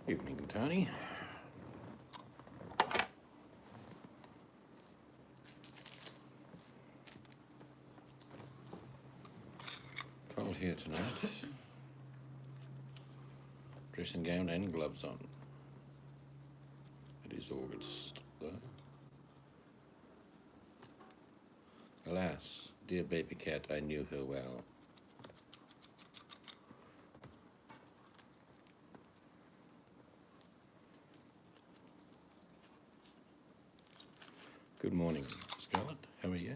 Evening, Tony. Cold here tonight. Dressing gown and gloves on. It is August, though. Alas, dear baby cat, I knew her well. Good morning, Scarlett. How are you?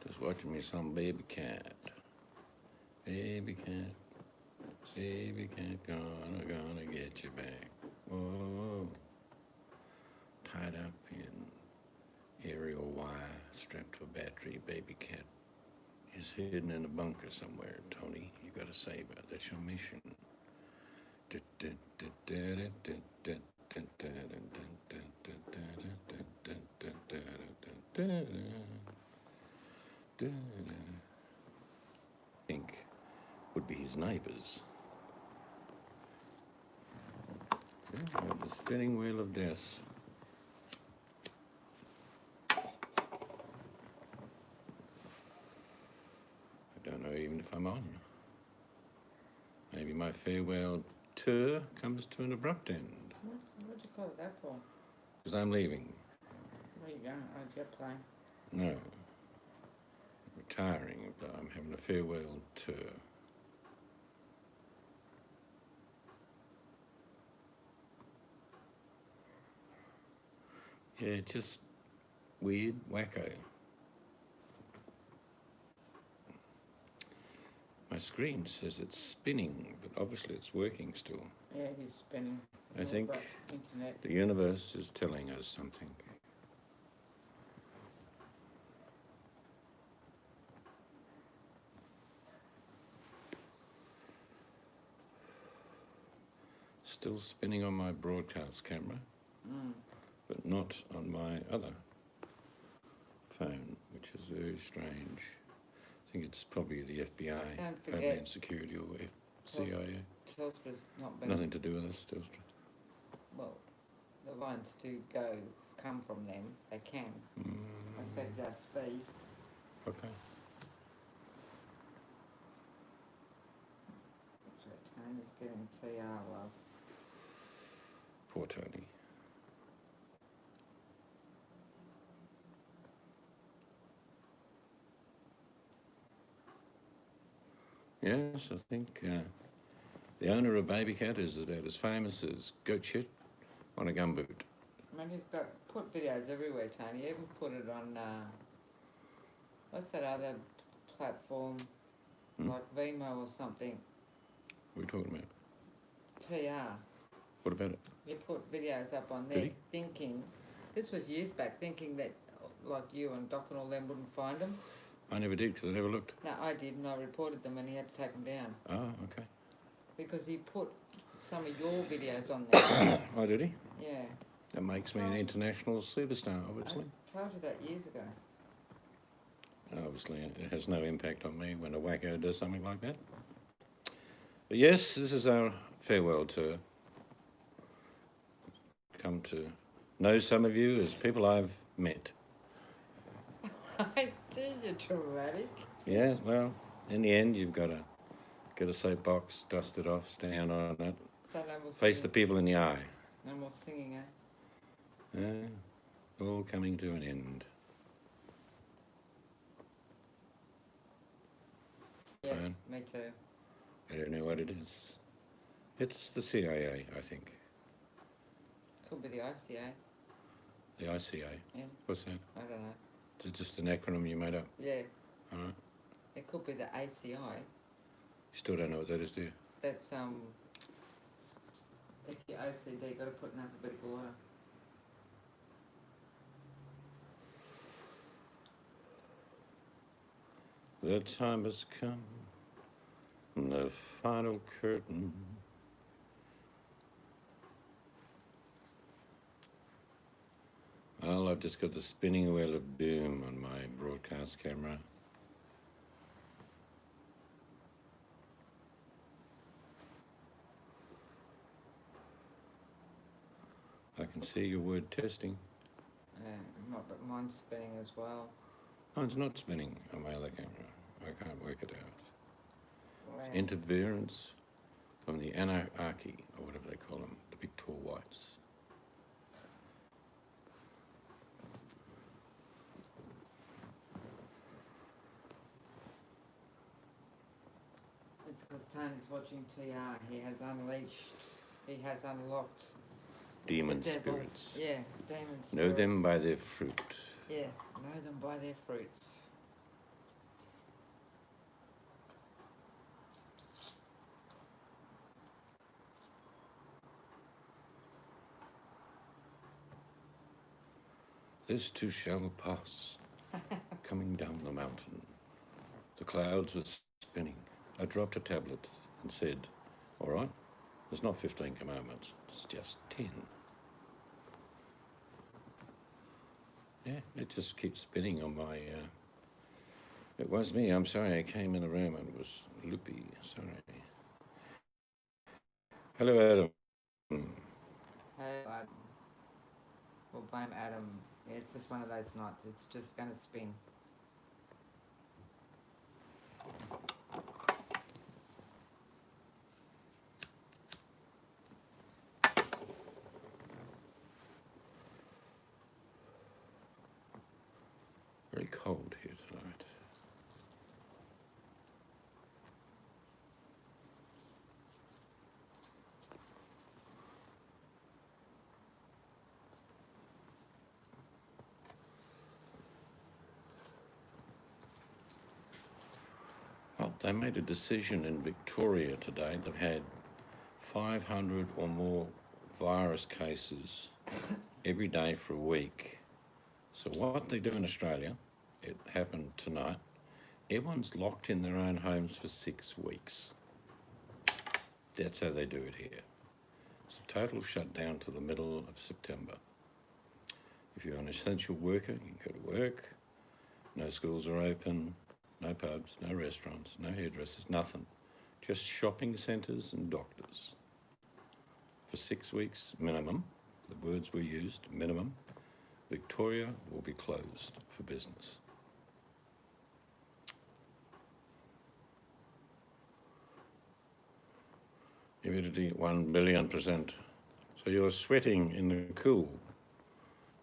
Just watching me some baby cat. Baby cat. Baby cat, gonna get you back. Whoa. Tied up in aerial wire, strapped to a battery. Baby cat is hidden in a bunker somewhere. Tony, you gotta save her. That's your mission. Think would be his neighbours. The spinning wheel of death. I don't know even if I'm on. Maybe my farewell tour comes to an abrupt end. What do you call it that for? Because I'm leaving. Where you going? Oh, jet plane. No. Retiring, but I'm having a farewell tour. Yeah, just weird, wacko. My screen says it's spinning, but obviously it's working still. Yeah, he's spinning. I think Internet. the universe is telling us something. Still spinning on my broadcast camera, but not on my other phone, which is very strange. I think it's probably the FBI, Don't forget, Homeland Security, or CIA. Telstra's not been. Nothing to do with us, Telstra. Well, the lines do come from them. They can affect our speed. Okay. So Tony's getting TR love. Poor Tony. Yes, I think the owner of Baby Cat is about as famous as goat shit on a gumboot. I mean, he's put videos everywhere, Tony. He even put it on, what's that other platform, like Vimeo or something. What are we talking about? TR. What about it? He put videos up on Did there he? thinking, this was years back, thinking that like you and Doc and all them wouldn't find them. I never did because I never looked. No, I did, and I reported them and he had to take them down. Oh, okay. Because he put some of your videos on there. Oh, did he? Yeah. That makes me an international superstar, obviously. I told you that years ago. Obviously, it has no impact on me when a wacko does something like that. But yes, this is our farewell tour. Come to know some of you as people I've met. Jeez, you're dramatic. Yes, well, in the end, you've got to get a soapbox, dust it off, stand on it, So no more face the singing. people in the eye. No more singing, eh? All coming to an end. Yes, Fine. me too. I don't know what it is. It's the CIA, I think. Could be the ICA. The ICA. Yeah. What's that? I don't know. Is it just an acronym you made up? Yeah. All right. It could be the ACI. You still don't know what that is, do you? That's if you're OCD, got to put in a bit of water. The time has come, the final curtain. Well, I've just got the spinning wheel of doom on my broadcast camera. I can see your word testing. But mine's spinning as well. Mine's not spinning on my other camera. I can't work it out. Wow. It's interference from the Anunnaki, or whatever they call them, the big tall whites. It's because Tony's watching TR. He has unlocked Demon the devil. spirits. Yeah, demon spirits. Know them by their fruit. Yes, know them by their fruits. This too shall pass, coming down the mountain. The clouds were spinning. I dropped a tablet and said, all right, there's not 15 commandments, it's just 10. Yeah, it just keeps spinning on my... It was me, I'm sorry, I came in the room and it was loopy, sorry. Hello, Adam. Hey, Adam. We'll blame Adam. Yeah, it's just one of those nights. It's just going to spin. Very cold here tonight. Well, they made a decision in Victoria today. They've had 500 or more virus cases every day for a week. So what they do in Australia, it happened tonight, everyone's locked in their own homes for 6 weeks. That's how they do it here. It's a total shutdown to the middle of September. If you're an essential worker, you can go to work. No schools are open, no pubs, no restaurants, no hairdressers, nothing. Just shopping centres and doctors. For 6 weeks minimum, the words were used, minimum, Victoria will be closed for business. Humidity 1 billion%. So you're sweating in the cool.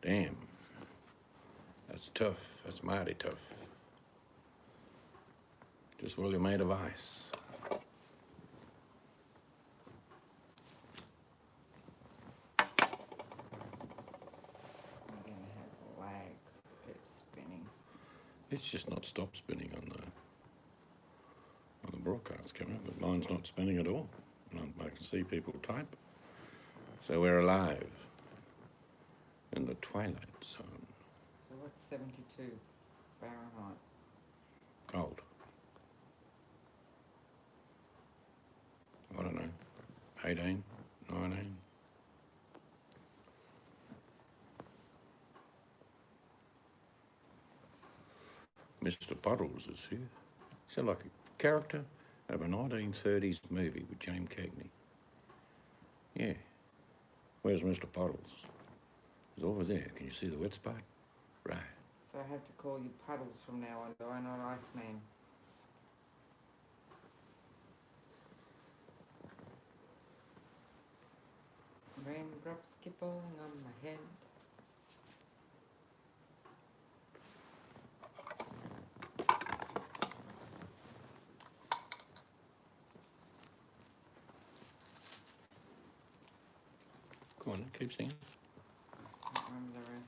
Damn. That's tough. That's mighty tough. Just well you're made of ice. I'm going to have lag. Keeps spinning. It's just not stopped spinning on the broadcast camera, but mine's not spinning at all. And I can see people type. So we're alive in the twilight zone. So what's 72 Fahrenheit? Cold. I don't know. 18, 19. Mr. Puddles is here. Sound like a character out of a 1930s movie with James Cagney. Yeah. Where's Mr. Puddles? He's over there. Can you see the wet spot? Right. So I have to call you Puddles from now on, do I, not Iceman? Raindrops keep falling on my head. Go on, keep singing. I don't remember the rest.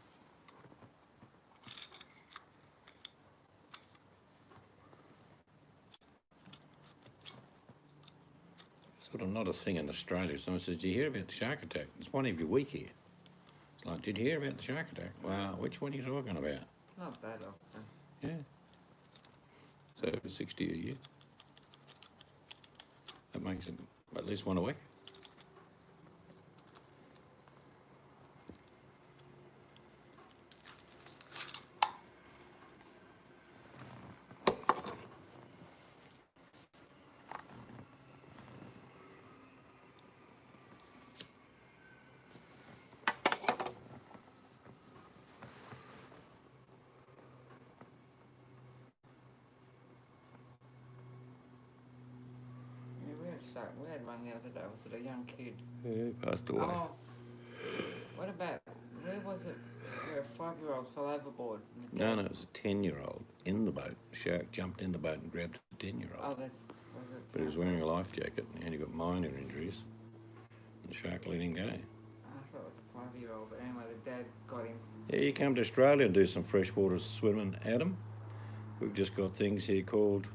Sort of not a thing in Australia. Someone says, "Did you hear about the shark attack?" It's one every week here. It's like, "Did you hear about the shark attack?" Wow, which one are you talking about? Not that often. Yeah. So over 60 a year. That makes him at least one a week. Yeah, we had one the other day. Was it a young kid? Yeah, he passed away. Oh, what about, where was it? Where a 5-year-old fell overboard? and the No, dad- no, it was a 10-year-old in the boat. The shark jumped in the boat and grabbed the 10-year-old. Oh, that's, was it? But he was wearing a life jacket and he only got minor injuries. And the shark let him go. I thought it was a 5-year-old, but anyway, the dad got him. Yeah, you come to Australia and do some freshwater swimming, Adam. We've just got things here called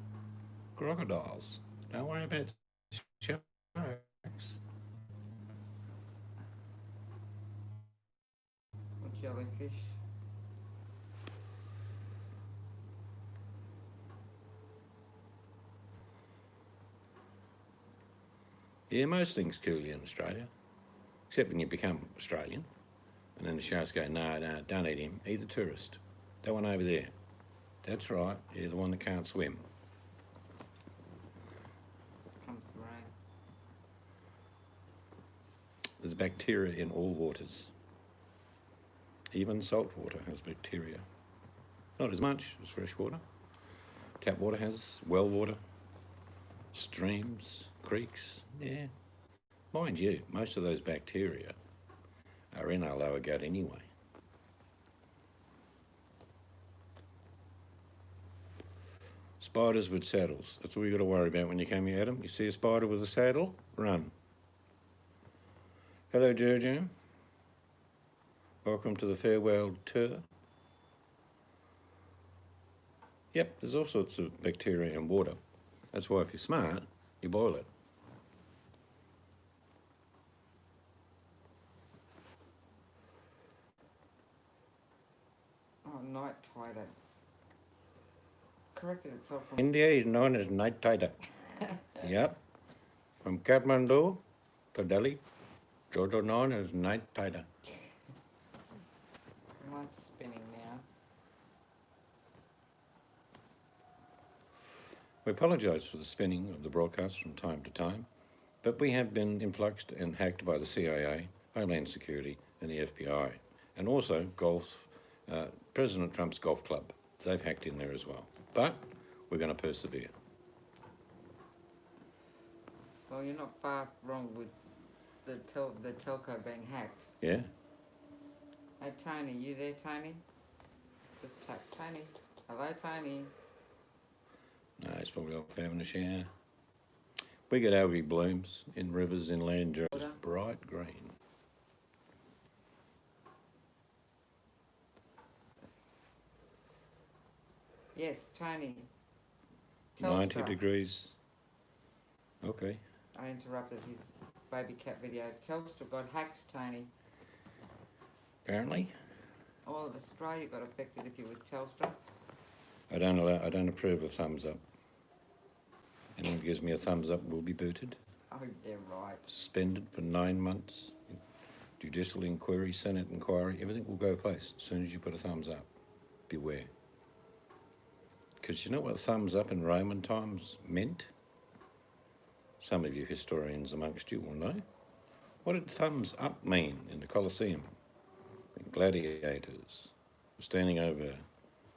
crocodiles. Don't worry about sharks. Or jellyfish. Yeah, most things kill you in Australia, except when you become Australian. And then the sharks go, no, don't eat him. Eat the tourist. That one over there. That's right. You're the one that can't swim. Comes the rain. There's bacteria in all waters. Even salt water has bacteria. Not as much as fresh water. Tap water has well water, streams, creeks, yeah. Mind you, most of those bacteria are in our lower gut anyway. Spiders with saddles. That's all you got to worry about when you come here, Adam. You see a spider with a saddle, run. Hello, Jojo. Welcome to the farewell tour. Yep, there's all sorts of bacteria in water. That's why if you're smart, you boil it. Oh, night tider. Corrected itself from. India is known as night tider. Yep. From Kathmandu to Delhi, Jojo known as night tider. Mine's spinning now. We apologise for the spinning of the broadcast from time to time, but we have been influxed and hacked by the CIA, Homeland Security, and the FBI, and also President Trump's golf club. They've hacked in there as well. But we're going to persevere. Well, you're not far wrong with the telco being hacked. Yeah? Hey, Tony, you there, Tony? Just tap Tony. Hello, Tony. No, he's probably off having a shower. We get algae blooms in rivers inland during Water. bright green. Yes, Tony. 90 Telstra. degrees. Okay. I interrupted his baby cat video. Telstra got hacked, Tony. Apparently. All of Australia got affected if you're with Telstra. I don't approve of thumbs up. Anyone who gives me a thumbs up will be booted, Oh, yeah, right. suspended for 9 months. Judicial inquiry, Senate inquiry, everything will go place as soon as you put a thumbs up. Beware. Because you know what thumbs up in Roman times meant? Some of you historians amongst you will know. What did thumbs up mean in the Colosseum? When gladiators were standing over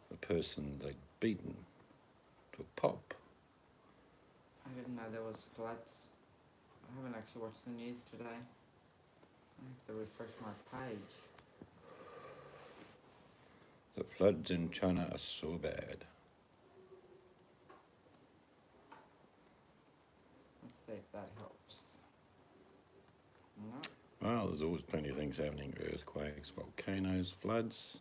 the person they'd beaten to a pulp. I didn't know there was floods. I haven't actually watched the news today. I have to refresh my page. The floods in China are so bad. Let's see if that helps. No. Well, there's always plenty of things happening. Earthquakes, volcanoes, floods,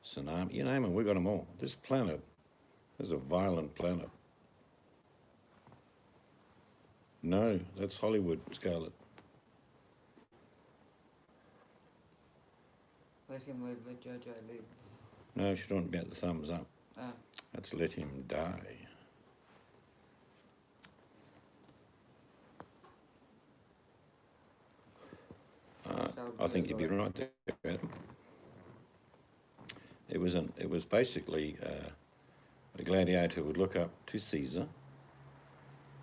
tsunami, you name it, we've got them all. This planet is a violent planet. No, that's Hollywood, Scarlett. Let him live, let Jojo live. No, she don't about the thumbs up. Oh, That's let him die. I think you'd be Google right there, Adam. It was basically a gladiator would look up to Caesar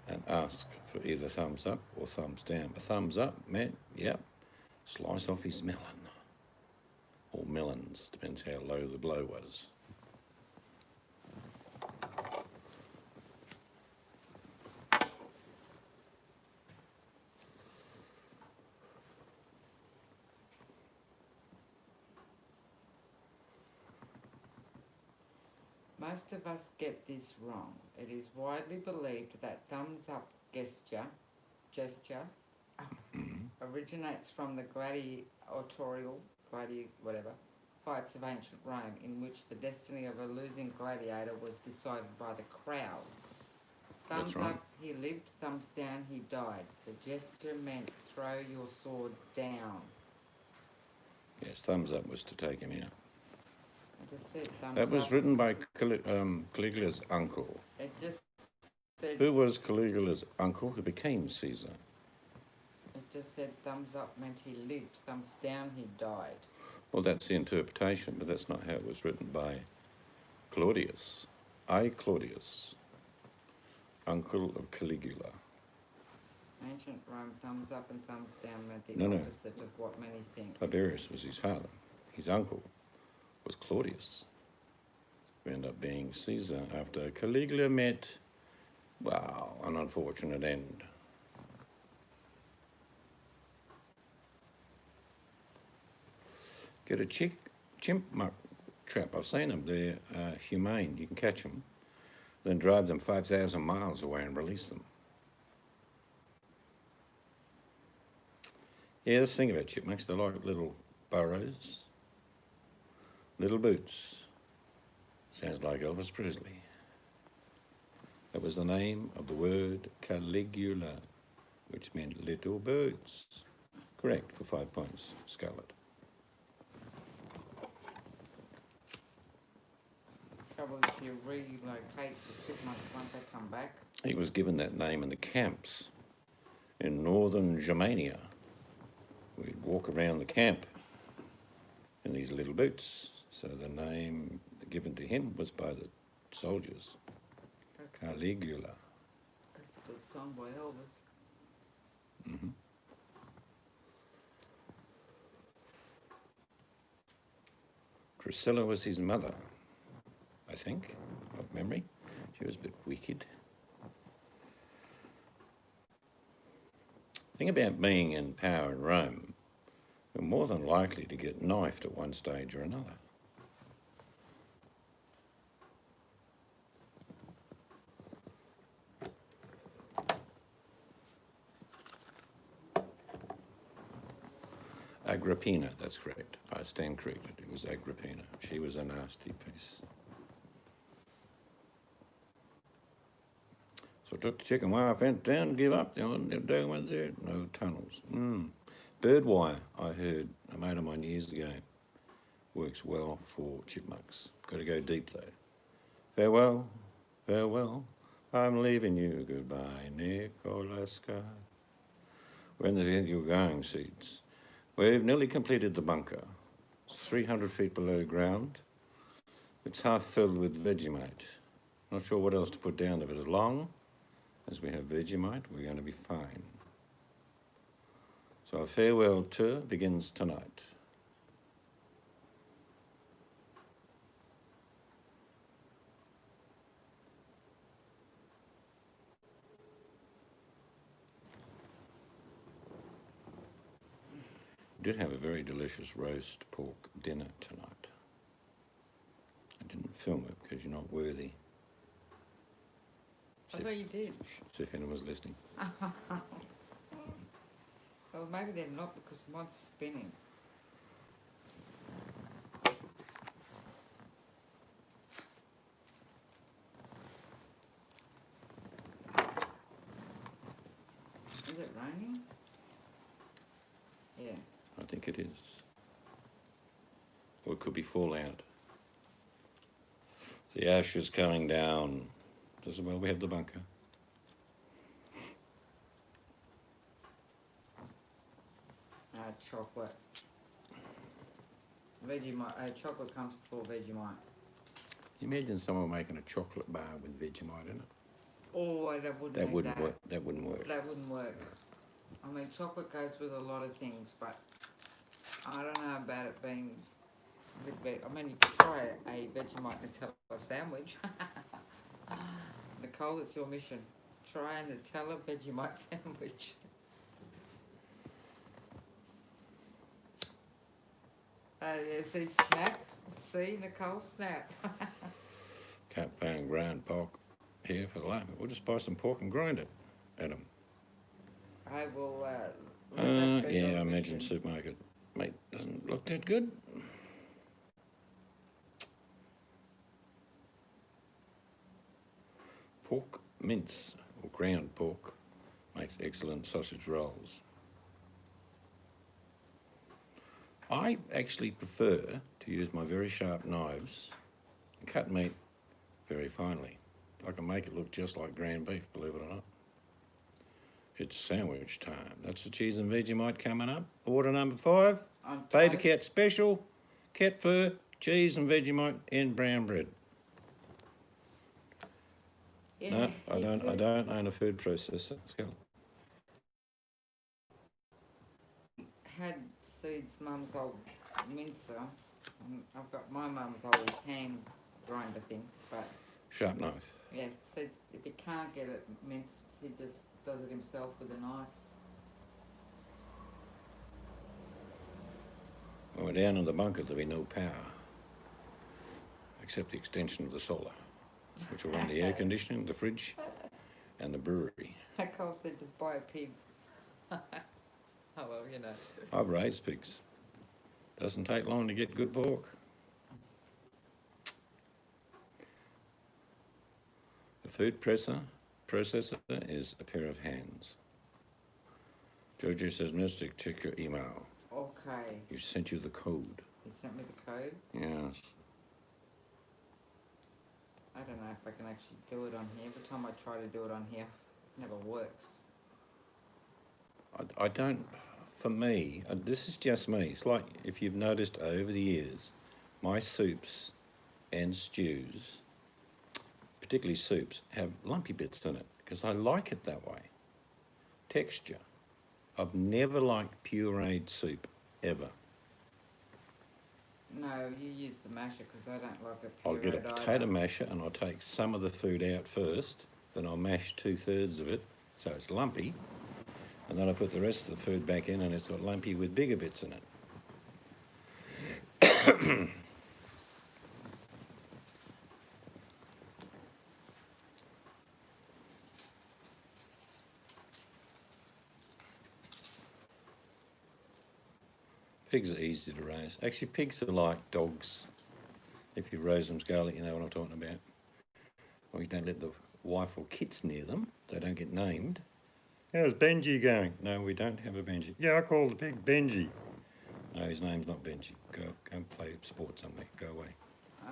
and ask for either thumbs up or thumbs down. A thumbs up meant, yep, slice off his melon. Or melons, depends how low the blow was. Most of us get this wrong. It is widely believed that thumbs up gesture originates from the gladiatorial fights of ancient Rome, in which the destiny of a losing gladiator was decided by the crowd. Thumbs That's right. up, he lived. Thumbs down, he died. The gesture meant throw your sword down. Yes, thumbs up was to take him out. I just said thumbs That was up. written by Caligula's uncle. It just said. Who was Caligula's uncle who became Caesar? It just said thumbs up meant he lived. Thumbs down, he died. Well, that's the interpretation, but that's not how it was written by Claudius. Claudius, uncle of Caligula. Ancient Rome, thumbs up and thumbs down meant the No. opposite of what many think. Tiberius was his father. His uncle was Claudius, who ended up being Caesar after Caligula met, well, an unfortunate end. Get a chipmunk trap. I've seen them. They're humane. You can catch them, then drive them 5,000 miles away and release them. Yeah, let's think about chipmunks. They're like little burrows, little boots. Sounds like Elvis Presley. That was the name of the word Caligula, which meant little birds. Correct, for 5 points, Scarlett. Trouble if you relocate the chipmunks once they come back. He was given that name in the camps in northern Germania. We'd walk around the camp in these little boots. So the name given to him was by the soldiers, Caligula. That's a good song by Elvis. Mm-hmm. Drusilla was his mother, I think, of memory. She was a bit wicked. Thing about being in power in Rome, you're more than likely to get knifed at one stage or another. Agrippina, that's correct. I stand corrected. It was Agrippina. She was a nasty piece. So I took the chicken wire fence down and give up. They went there. No tunnels. Bird wire, I heard, a mate of mine years ago, works well for chipmunks. Got to go deep though. Farewell, farewell, I'm leaving you. Goodbye, Nicolaska. When do you think you're going, Seeds? We've nearly completed the bunker. It's 300 feet below ground. It's half filled with Vegemite. Not sure what else to put down there, but as long as we have Vegemite, we're going to be fine. So our farewell tour begins tonight. We did have a very delicious roast pork dinner tonight. I didn't film it because you're not worthy. I thought you did. See if anyone's listening. Well, maybe they're not because mine's spinning. Is it raining? Yeah. I think it is. Or it could be fallout. The ash is coming down. This is where we have the bunker. Chocolate. Vegemite, chocolate comes before Vegemite. You imagine someone making a chocolate bar with Vegemite in it? Oh, that wouldn't That make wouldn't that. work. That wouldn't work. That wouldn't work. I mean, chocolate goes with a lot of things, but I don't know about it being with I mean, you could try a Vegemite Nutella sandwich. Nicole, it's your mission. Try a Nutella Vegemite sandwich. Yeah, see, snap. See, Nicole, snap. Can't pound ground pork here for the life. We'll just buy some pork and grind it, Adam. I will. Let that be Yeah, your I imagine mission. supermarket meat doesn't look that good. Pork mince or ground pork makes excellent sausage rolls. I actually prefer to use my very sharp knives and cut meat very finely. I can make it look just like ground beef, believe it or not. It's sandwich time. That's the cheese and Vegemite coming up. Order number 5. On Beta toast. Cat special. Cat fur, cheese and Vegemite and brown bread. Yeah, No, I don't own a food processor. Scarlett. Had Seed's mum's old mincer. I've got my mum's old hand grinder thing, but Sharp knife. yeah, Seed's, if he can't get it minced, he just does it himself with a knife. When we're down in the bunker, there'll be no power, except the extension of the solar, which will run the air conditioning, the fridge, and the brewery. Nicole said just buy a pig. Oh well, you know. I've raised pigs. Doesn't take long to get good pork. The food processor is a pair of hands. Jojo says, Mystic, check your email. Okay. He sent you the code. He sent me the code. Yes. I don't know if I can actually do it on here. Every time I try to do it on here, it never works. I don't, for me, this is just me. It's like if you've noticed over the years, my soups and stews, particularly soups, have lumpy bits in it because I like it that way. Texture. I've never liked pureed soup, ever. No, you use the masher because I don't like it I'll pureed get a potato either. masher and I'll take some of the food out first, then I'll mash 2/3 of it so it's lumpy, and then I put the rest of the food back in and it's got lumpy with bigger bits in it. Pigs are easy to raise. Actually, pigs are like dogs. If you raise them, Scarlett, you know what I'm talking about. Well, you don't let the wife or kids near them. They don't get named. How's Benji going? No, we don't have a Benji. Yeah, I call the pig Benji. No, his name's not Benji. Go and play sport somewhere. Go away.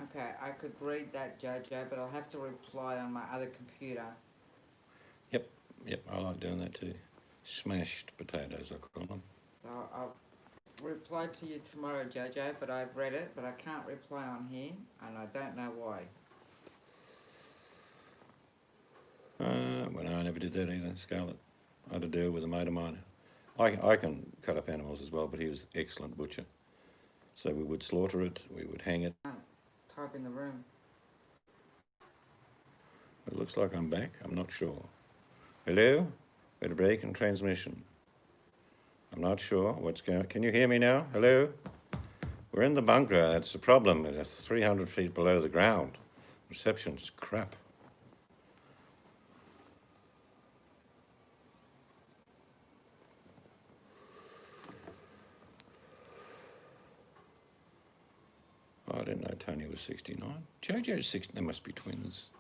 Okay, I could read that, Jojo, but I'll have to reply on my other computer. Yep, I like doing that too. Smashed potatoes, I call them. So I'll reply to you tomorrow, Jojo, but I've read it, but I can't reply on here, and I don't know why. Well, no, I never did that either, Scarlett. I had to deal with a mate of mine. I can cut up animals as well, but he was an excellent butcher. So we would slaughter it, we would hang it. Type in the room. It looks like I'm back, I'm not sure. Hello? We had a break in transmission. I'm not sure what's going on. Can you hear me now? Hello? We're in the bunker, that's the problem. It's 300 feet below the ground. Reception's crap. I didn't know Tony was 69. Jojo's 60. They must be twins.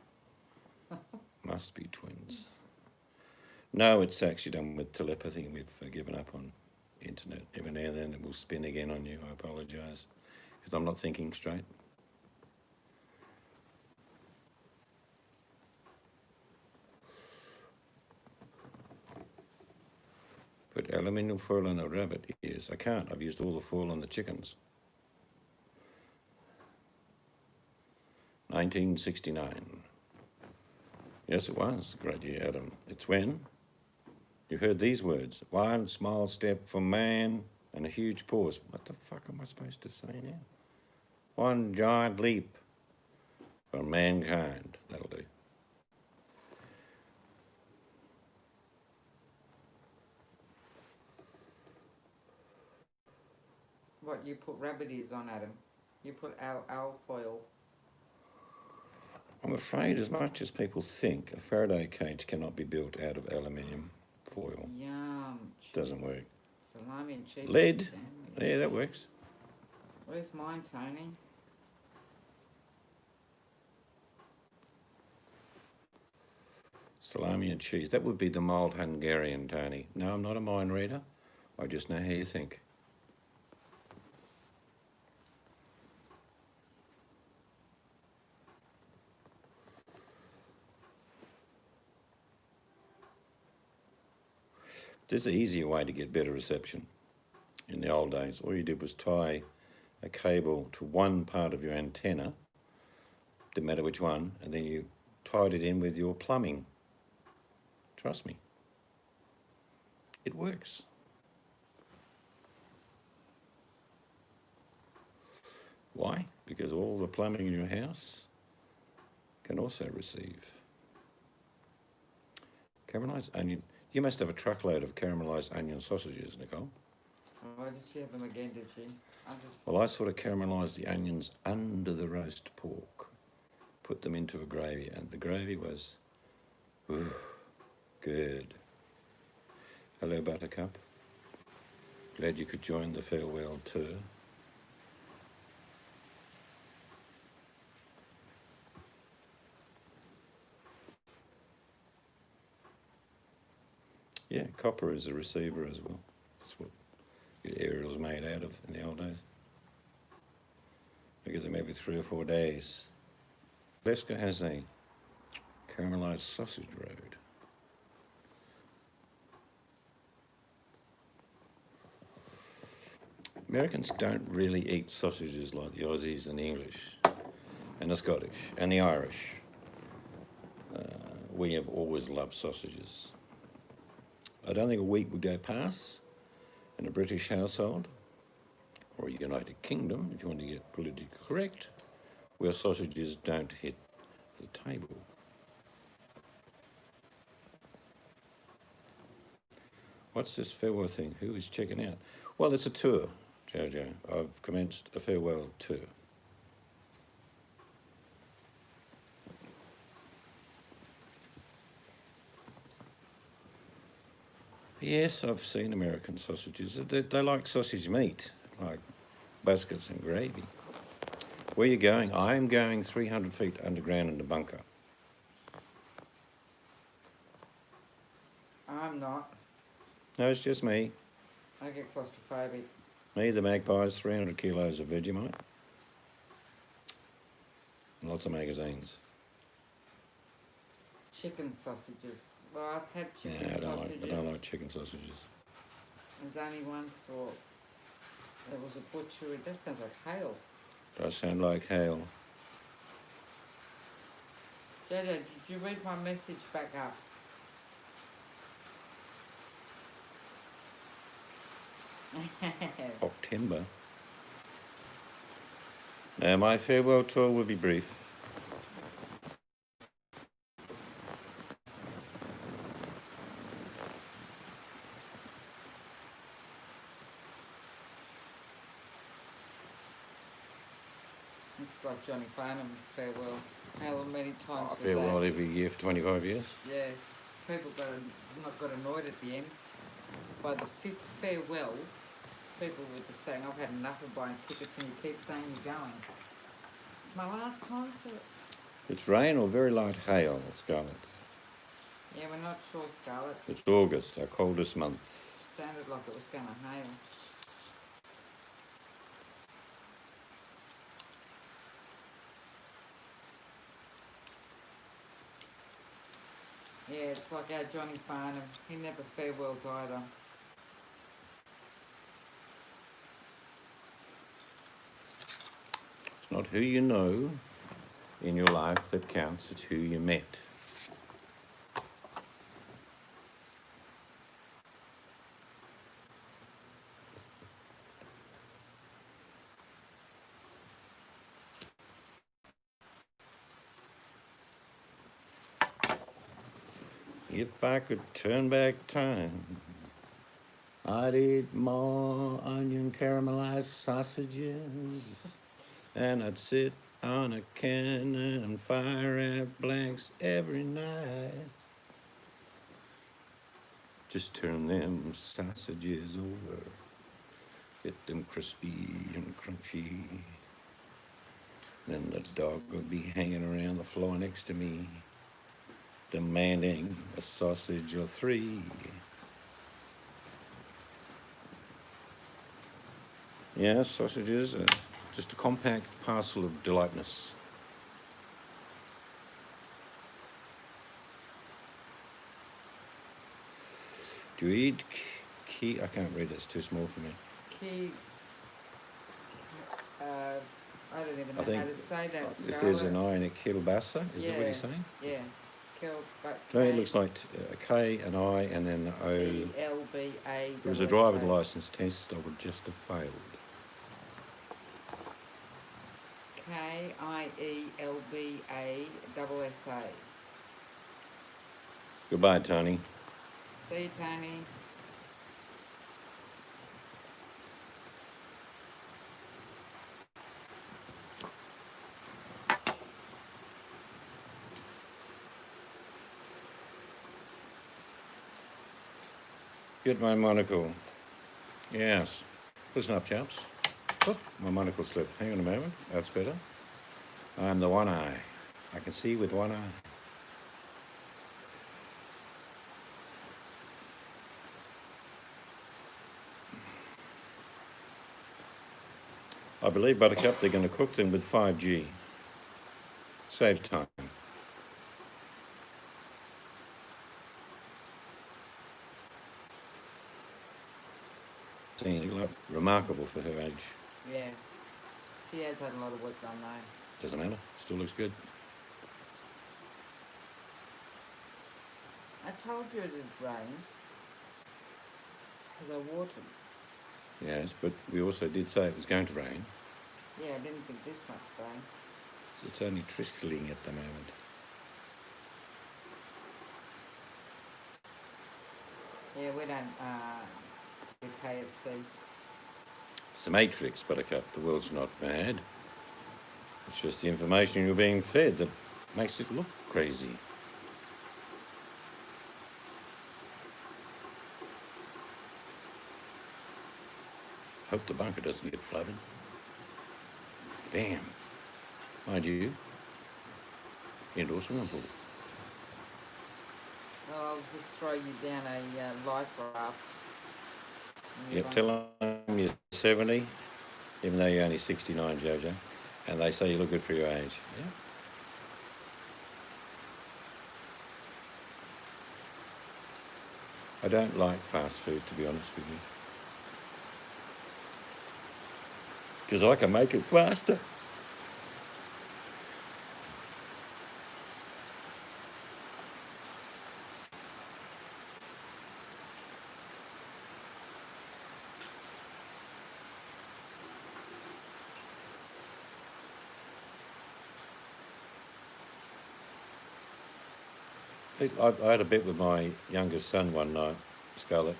Must be twins. No, it's actually done with telepathy. We've given up on internet. Every now and then it will spin again on you. I apologise because I'm not thinking straight. Put aluminium foil on a rabbit ears. I can't. I've used all the foil on the chickens. 1869. Yes, it was a great year, Adam. It's when you heard these words: one small step for man and a huge pause. What the fuck am I supposed to say now? One giant leap for mankind. That'll do. What, you put rabbit ears on, Adam? You put alfoil. I'm afraid, as much as people think, a Faraday cage cannot be built out of aluminium foil. Yum. Doesn't work. Salami and cheese. Lead. Sandwich. Yeah, that works. Where's mine, Tony? Salami and cheese. That would be the mild Hungarian, Tony. No, I'm not a mind reader. I just know how you think. There's an easier way to get better reception. In the old days, all you did was tie a cable to one part of your antenna, didn't matter which one, and then you tied it in with your plumbing. Trust me. It works. Why? Because all the plumbing in your house can also receive caramelised onion. You must have a truckload of caramelised onion sausages, Nicole. Oh, did she have them again, did she? Well, I sort of caramelised the onions under the roast pork, put them into a gravy, and the gravy was good. Hello, Buttercup. Glad you could join the farewell tour. Yeah, copper is a receiver as well. That's what your aerial's made out of in the old days. I get them every 3 or 4 days. Leska has a caramelised sausage road. Americans don't really eat sausages like the Aussies and the English and the Scottish and the Irish. We have always loved sausages. I don't think a week would go past in a British household or a United Kingdom, if you want to get politically correct, where sausages don't hit the table. What's this farewell thing? Who is checking out? Well, it's a tour, Jojo. I've commenced a farewell tour. Yes, I've seen American sausages. They like sausage meat, like biscuits and gravy. Where are you going? I'm going 300 feet underground in the bunker. I'm not. No, it's just me. I get claustrophobic. Me, the magpies, 300 kilos of Vegemite. And lots of magazines. Chicken sausages. Well, I've had chicken Yeah, I sausages. don't like chicken sausages. There's only once, or there was a butchery. That sounds like hail. Does sound like hail. Jojo, did you read my message back up? October. Now, my farewell tour will be brief. It's like Johnny Farnham's farewell. How many times was Farewell that? every year for 25 years. Yeah, people got annoyed at the end. By the 5th farewell, people were just saying, I've had enough of buying tickets and you keep saying you're going. It's my last concert. It's rain or very light hail, Scarlett. Yeah, we're not sure, Scarlett. It's August, our coldest month. Sounded like it was going to hail. Yeah, it's like our Johnny Farnham. He never farewells either. It's not who you know, in your life that counts. It's who you met. If I could turn back time, I'd eat more onion caramelized sausages, and I'd sit on a cannon and fire at blanks every night. Just turn them sausages over, get them crispy and crunchy. Then the dog would be hanging around the floor next to me, demanding a sausage or three. Yeah, sausages are just a compact parcel of delightness. Do you eat key? I can't read, it's too small for me. Key. I don't even know I think how to say that. if there's an Scarlet. I in it, kielbasa, is that what you're saying? Yeah. No, it looks like a K, an I, and then an O. E-L-B-A. If it was a driver's licence test, I would just have failed. K-I-E-L-B-A-S-S-A. Goodbye, Tony. See you, Tony. Get my monocle. Yes. Listen up, chaps. Oh, my monocle slipped. Hang on a moment. That's better. I'm the one eye. I can see with one eye. I believe, Buttercup, they're going to cook them with 5G. Save time. Remarkable for her age. Yeah. She has had a lot of work done though. Doesn't matter. Still looks good. I told you it would rain. Because I watered. Yes, but we also did say it was going to rain. Yeah, I didn't think this much rain. So it's only trickling at the moment. Yeah, we don't do KFC. It's the Matrix, Buttercup. The world's not mad. It's just the information you're being fed that makes it look crazy. Hope the bunker doesn't get flooded. Damn. Mind you, indoor swimming pool. Well, I'll just throw you down a life raft. Yep, tell them you're 70, even though you're only 69, Jojo, and they say you look good for your age. Yeah. I don't like fast food, to be honest with you. Because I can make it faster. I had a bet with my youngest son one night, Scarlett.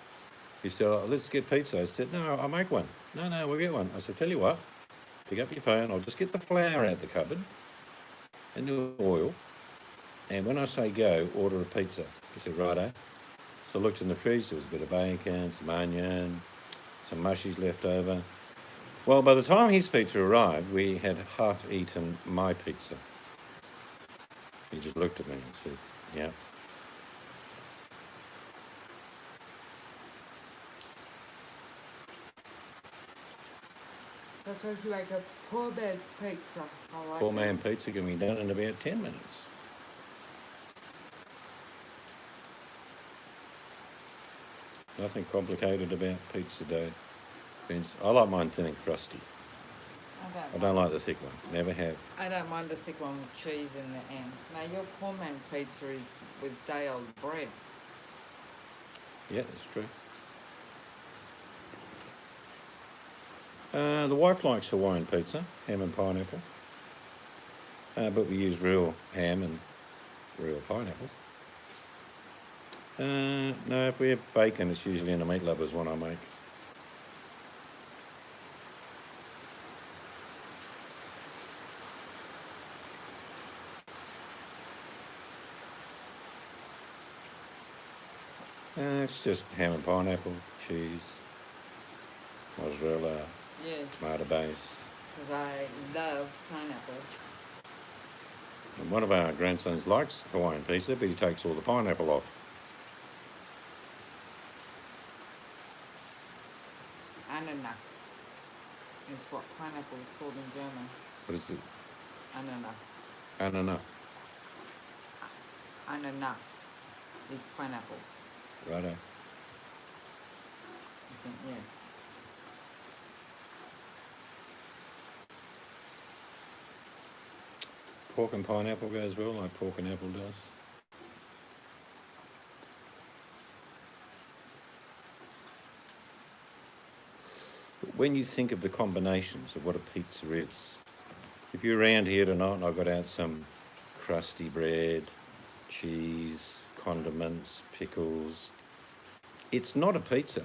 He said, oh, let's get pizza. I said, no, I'll make one. No, we'll get one. I said, tell you what, pick up your phone, I'll just get the flour out the cupboard and the oil. And when I say go, order a pizza. He said, righto. So I looked in the fridge, there was a bit of bacon, some onion, some mushies left over. Well, by the time his pizza arrived, we had half eaten my pizza. He just looked at me and said, yeah. Because you make a poor man's pizza. I like Poor it. man pizza can be done in about 10 minutes. Nothing complicated about pizza dough. I like mine thin and crusty. I don't like the thick one. Never have. I don't mind the thick one with cheese in the end. Now your poor man pizza is with day-old bread. Yeah, that's true. The wife likes Hawaiian pizza, ham and pineapple. But we use real ham and real pineapple. No, if we have bacon, it's usually in the Meat Lovers one I make. It's just ham and pineapple, cheese, mozzarella, Yeah, tomato base. because I love pineapple. And one of our grandsons likes Hawaiian pizza, but he takes all the pineapple off. Ananas is what pineapple is called in German. What is it? Ananas. Ananas. Ananas is pineapple. Righto. I think, yeah. Pork and pineapple goes well, like pork and apple does. But when you think of the combinations of what a pizza is, if you're around here tonight and I got out some crusty bread, cheese, condiments, pickles, it's not a pizza,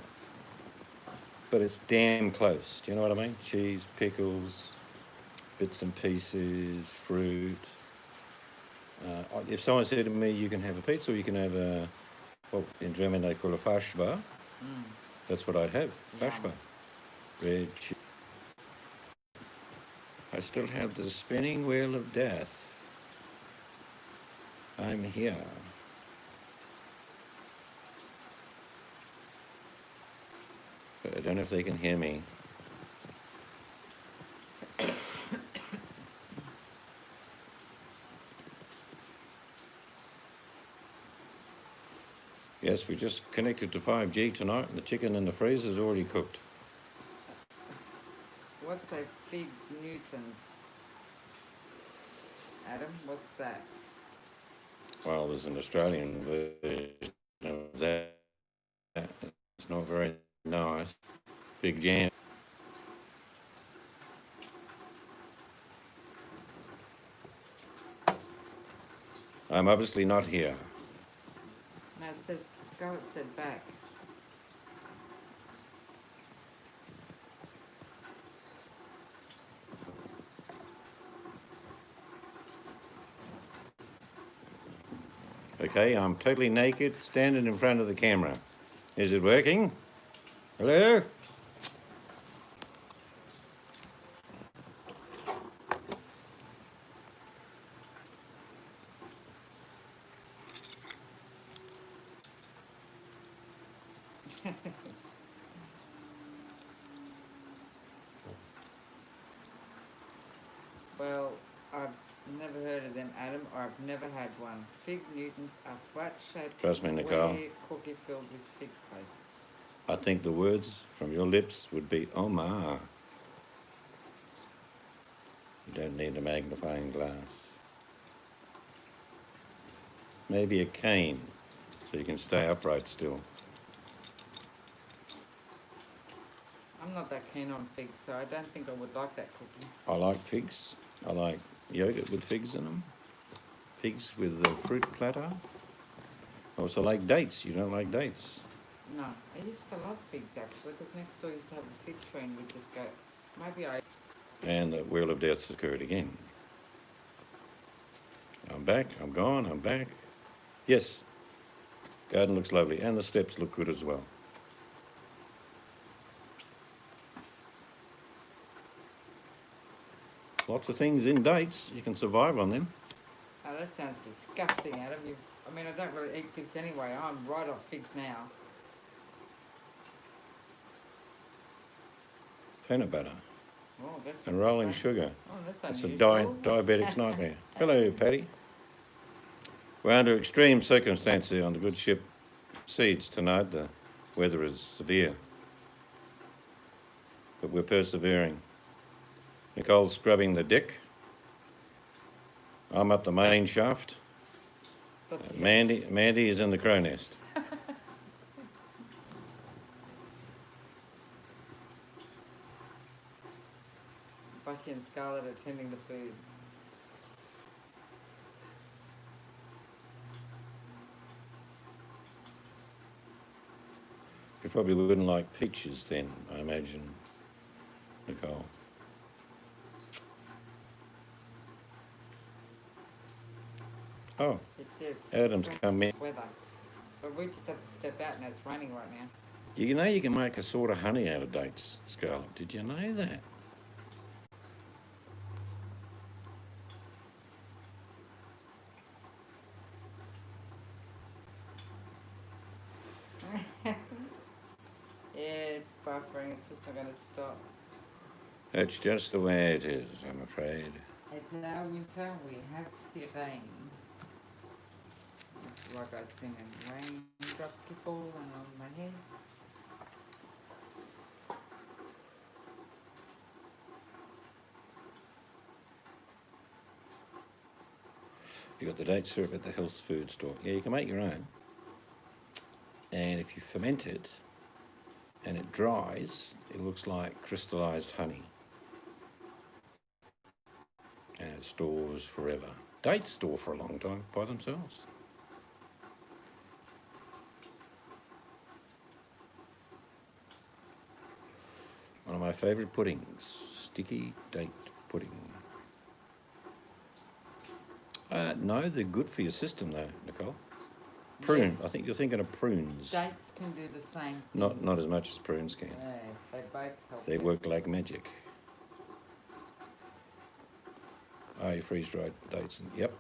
but it's damn close. Do you know what I mean? Cheese, pickles, bits and pieces, fruit. If someone said to me, you can have a pizza or you can have a, what in German they call a Fleischbar, that's what I'd have, Fleischbar. Bread, cheese. I still have the spinning wheel of death. I'm here. But I don't know if they can hear me. Yes, we just connected to 5G tonight and the chicken in the freezer is already cooked. What's a fig Newtons? Adam, what's that? Well, there's an Australian version of that. It's not very nice. Big jam. I'm obviously not here. No, it says, Scarlett said back. Okay, I'm totally naked, standing in front of the camera. Is it working? Hello? Well, I've never heard of them, Adam, or I've never had one. Fig Newtons are flat-shaped Trust me, Nicole. square cookie filled with fig paste. I think the words from your lips would be, oh my. You don't need a magnifying glass. Maybe a cane, so you can stay upright still. I'm not that keen on figs, so I don't think I would like that cookie. I like figs. I like yogurt with figs in them. Figs with a fruit platter. I also like dates. You don't like dates? No, I used to love figs actually, because next door used to have a fig tree and we'd just go, maybe I... And the wheel of death's occurred again. I'm back, I'm gone, I'm back. Yes, garden looks lovely and the steps look good as well. Lots of things in dates, you can survive on them. Oh, that sounds disgusting, Adam. I mean, I don't really eat figs anyway. I'm right off figs now. Peanut butter Oh, that's and rolling interesting. sugar. Oh, that's That's a unusual. diabetic's nightmare. Hello, Patty. We're under extreme circumstances here on the good ship Seeds tonight. The weather is severe, but we're persevering. Nicole's scrubbing the deck. I'm up the main shaft. That's Mandy is in the crow nest. Budgie and Scarlett are tending the food. You probably wouldn't like peaches then, I imagine, Nicole. Oh, It is. Adam's It's come in. weather. But we just have to step out now. It's raining right now. You know you can make a sort of honey out of dates, Scarlett. Did you know that? Yeah, it's buffering. It's just not going to stop. That's just the way it is, I'm afraid. It's our winter. We have to rain. Like I was singing, raindrops keep falling on my head. You got the date syrup at the health food store. Yeah, you can make your own. And if you ferment it and it dries, it looks like crystallized honey. And it stores forever. Dates store for a long time by themselves. One of my favourite puddings, sticky date pudding. No, they're good for your system though, Nicole. Prune, I think you're thinking of prunes. Dates can do the same thing. Not as much as prunes can. Yeah, they both help. They work like magic. Oh, you freeze-dried dates. Yep.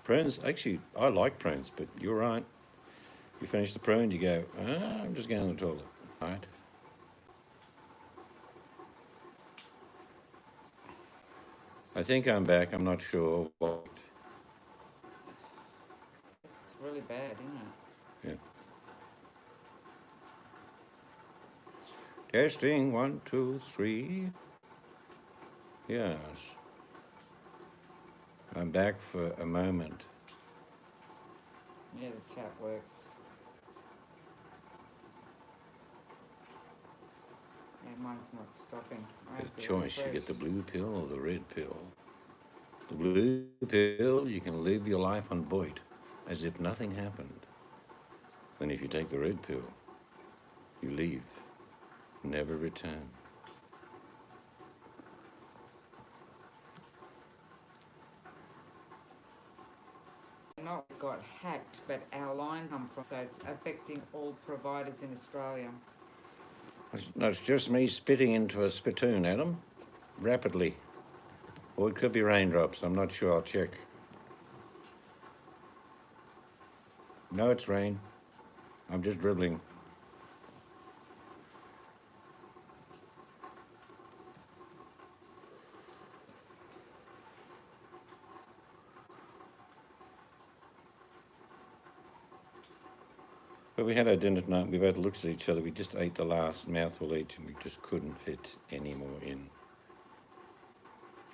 Prunes, actually, I like prunes, but you're right. You finish the prune, you go, I'm just going to the toilet, right? I think I'm back, I'm not sure what. It's really bad, isn't it? Yeah. Testing, 1, 2, 3. Yes. I'm back for a moment. Yeah, the chat works. Yeah, mine's not stopping. I have The to choice, you refresh. get the blue pill or the red pill. The blue pill, you can live your life on Boyd as if nothing happened. Then if you take the red pill, you leave, never return. Not got hacked, but our line come from, so it's affecting all providers in Australia. It's just me spitting into a spittoon, Adam, rapidly. Or it could be raindrops, I'm not sure, I'll check. No, it's rain. I'm just dribbling. But we had our dinner tonight, we both looked at each other, we just ate the last mouthful each and we just couldn't fit any more in.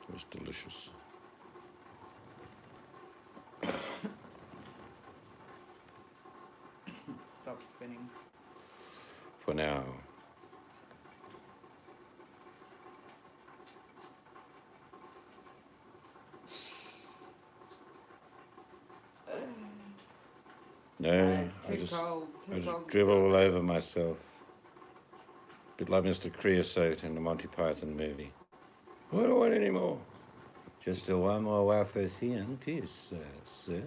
It was delicious. Stop spinning. For now. No, It's I too just cold. Too cold. dribble all over myself. Bit like Mr. Creosote in the Monty Python movie. I don't want any more. Just a one more wafer thin piece, sir.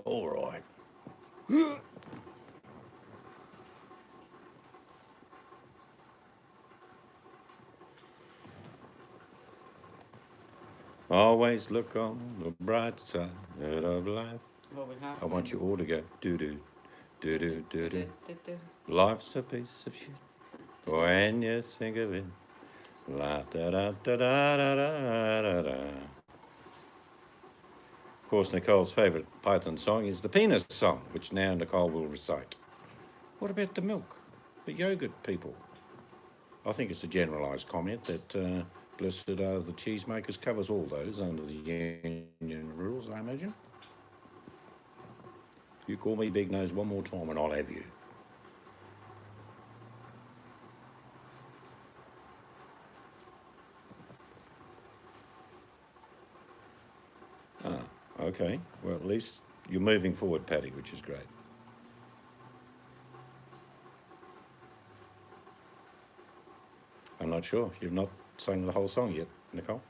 All right. Always look on the bright side of life. Well, we have I want you all to go doo-doo, doo-doo, doo-doo. do. Life's a piece of shit when you think of it. La da da da da da da da da. Of course, Nicole's favourite Python song is the penis song, which now Nicole will recite. What about the milk? The yogurt people? I think it's a generalised comment that blessed are the cheesemakers covers all those under the union rules, I imagine. You call me Big Nose one more time and I'll have you. Ah, okay. Well, at least you're moving forward, Paddy, which is great. I'm not sure. You've not sung the whole song yet, Nicole.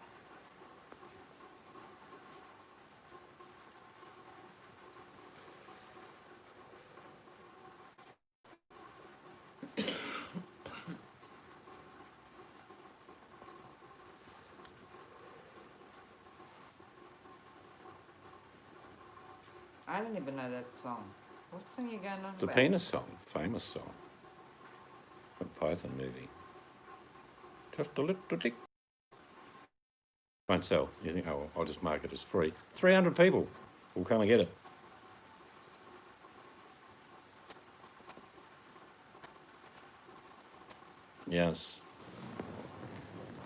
I don't even know that song. What song are you going on The about? penis song, famous song. From Python movie. Just a little tick. Won't sell. You think, oh, well, I'll just mark it as free. 300 people will come and get it. Yes.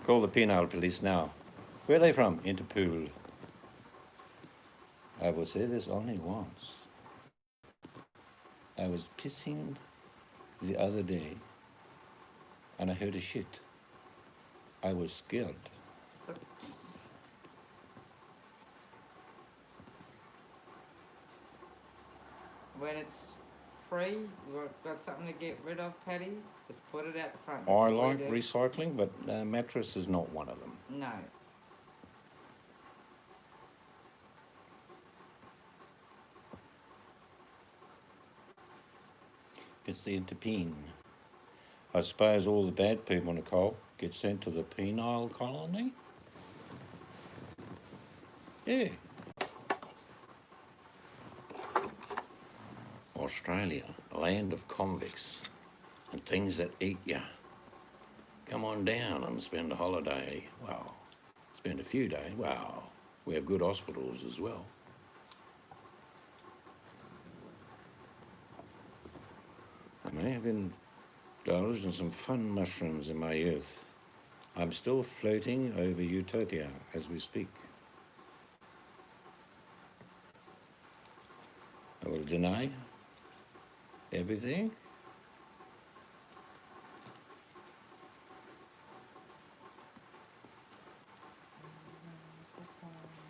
Call the penal police now. Where are they from? Interpol. I will say this only once. I was pissing the other day and I heard a shit. I was scared. When it's free, we've got something to get rid of, Paddy, just put it out the front. I That's what like we do. recycling, but mattress is not one of them. No. It's the interpene. I suppose all the bad people, Nicole, get sent to the penile colony? Yeah. Australia, a land of convicts and things that eat ya. Come on down and spend a holiday. Well, spend a few days. Wow, we have good hospitals as well. I may have indulged in some fun mushrooms in my youth. I'm still floating over utopia as we speak. I will deny everything.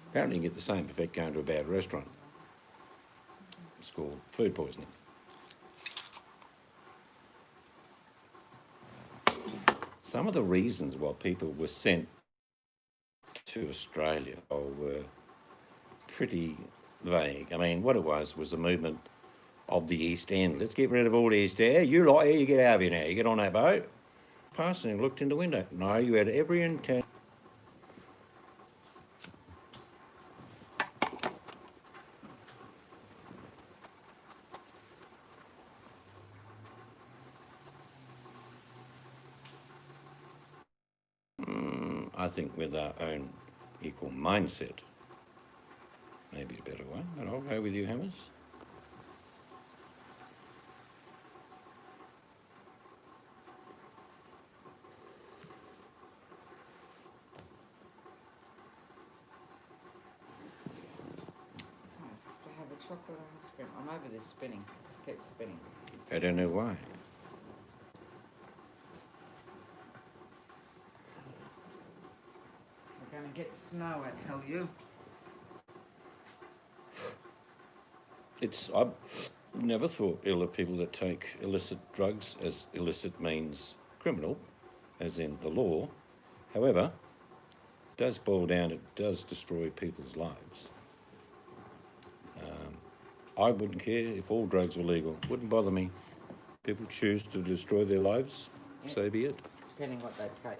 Apparently you get the same effect going to a bad restaurant. It's called food poisoning. Some of the reasons why people were sent to Australia were pretty vague. I mean, what it was a movement of the East End. Let's get rid of all the East End. You lot here, you get out of here now. You get on that boat. Passing and looked in the window. No, you had every intent. I think with our own equal mindset, maybe a better one, but I'll go with you, Hammers. To have a chocolate ice cream. I'm over this spinning. Just keep spinning. I don't know why. We're going to get snow, I tell you. I've never thought ill of people that take illicit drugs, as illicit means criminal, as in the law. However, it does boil down, it does destroy people's lives. I wouldn't care if all drugs were legal. Wouldn't bother me. People choose to destroy their lives, Yeah. so be it. Depending what they take.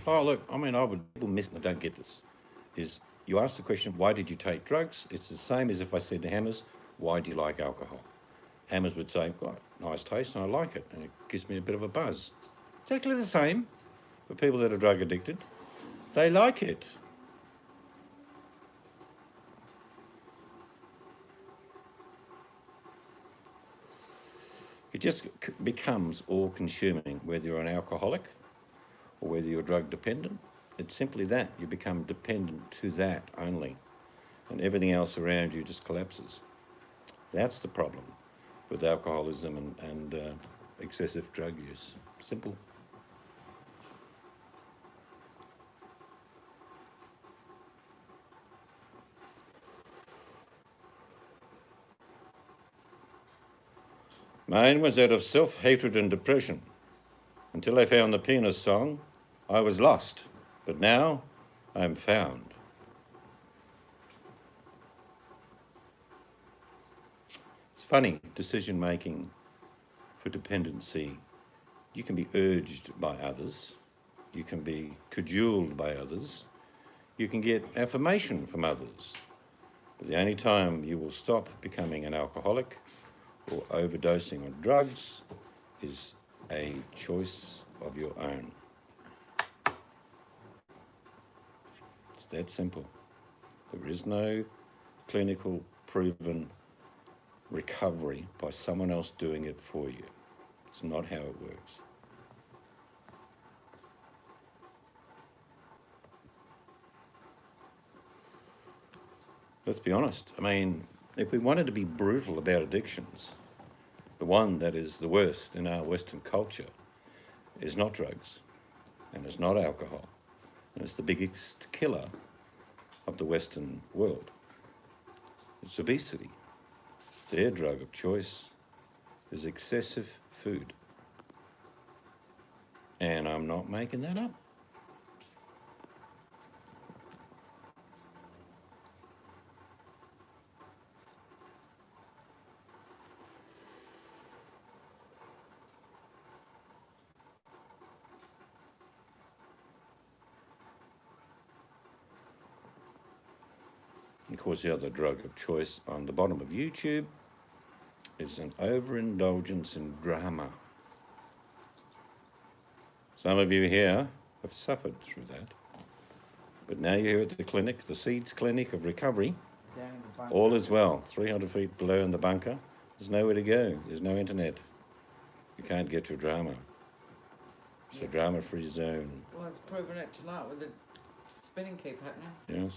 Oh, look, I mean, people miss, I don't get this, is you ask the question, why did you take drugs? It's the same as if I said to Hammers, why do you like alcohol? Hammers would say, well, nice taste and I like it, and it gives me a bit of a buzz. Exactly the same for people that are drug addicted. They like it. just becomes all-consuming, whether you're an alcoholic or whether you're drug dependent. It's simply that. You become dependent to that only, and everything else around you just collapses. That's the problem with alcoholism and excessive drug use. Simple. Mine was out of self-hatred and depression. Until I found the pianist song, I was lost, but now I'm found. It's funny, decision-making for dependency. You can be urged by others, you can be cajoled by others, you can get affirmation from others. But the only time you will stop becoming an alcoholic or overdosing on drugs is a choice of your own. It's that simple. There is no clinical proven recovery by someone else doing it for you. It's not how it works. Let's be honest. I mean, if we wanted to be brutal about addictions, the one that is the worst in our Western culture is not drugs, and it's not alcohol, and it's the biggest killer of the Western world. It's obesity. Their drug of choice is excessive food. And I'm not making that up. Of course, the other drug of choice on the bottom of YouTube is an overindulgence in drama. Some of you here have suffered through that. But now you're here at the clinic, the Seeds Clinic of Recovery. All is well. 300 feet below in the bunker. There's nowhere to go. There's no internet. You can't get your drama. It's a drama-free zone. Well, it's proven it tonight with the spinning keep happening. Yes.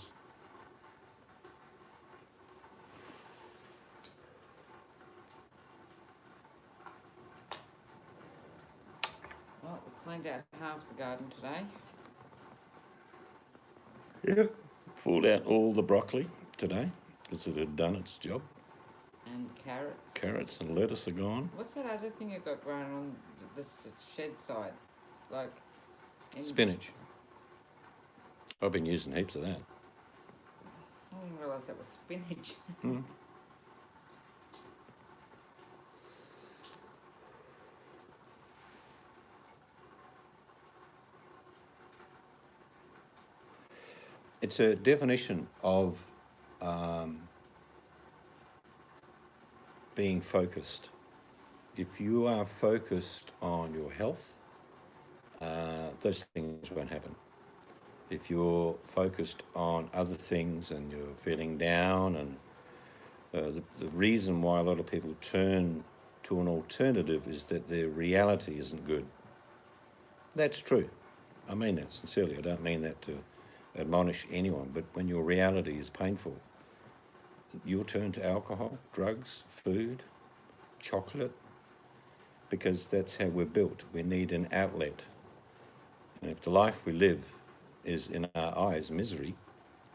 Well, we cleaned out half the garden today. Yeah. Pulled out all the broccoli today because it had done its job. And carrots. Carrots and lettuce are gone. What's that other thing you got growing on this shed side? Like... Spinach. I've been using heaps of that. I didn't realise that was spinach. Mm. It's a definition of being focused. If you are focused on your health, those things won't happen. If you're focused on other things and you're feeling down, and the reason why a lot of people turn to an alternative is that their reality isn't good. That's true. I mean that sincerely. I don't mean that to admonish anyone, but when your reality is painful, you'll turn to alcohol, drugs, food, chocolate, because that's how we're built. We need an outlet. And if the life we live is, in our eyes, misery,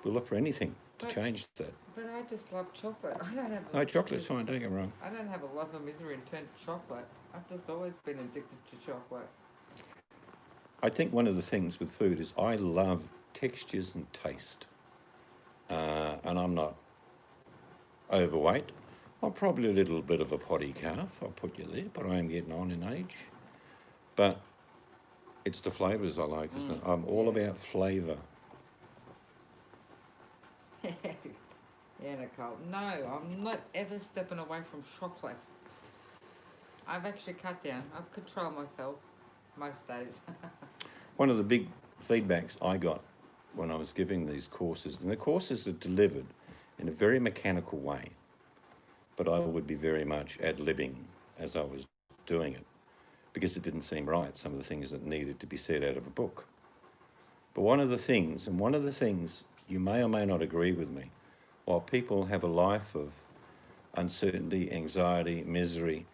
we'll look for anything to change that. But I just love chocolate. I don't have... No, chocolate's fine, don't get me wrong. I don't have a love of misery in turn to chocolate. I've just always been addicted to chocolate. I think one of the things with food is I love textures and taste. And I'm not overweight. I'm probably a little bit of a potty calf, I'll put you there, but I am getting on in age. But it's the flavours I like, isn't it? I'm all about flavour. Yeah, Nicole. No, I'm not ever stepping away from chocolate. I've actually cut down. I've controlled myself most days. One of the big feedbacks I got when I was giving these courses, and the courses are delivered in a very mechanical way, but I would be very much ad-libbing as I was doing it because it didn't seem right, some of the things that needed to be said out of a book. But one of the things you may or may not agree with me, while people have a life of uncertainty, anxiety, misery,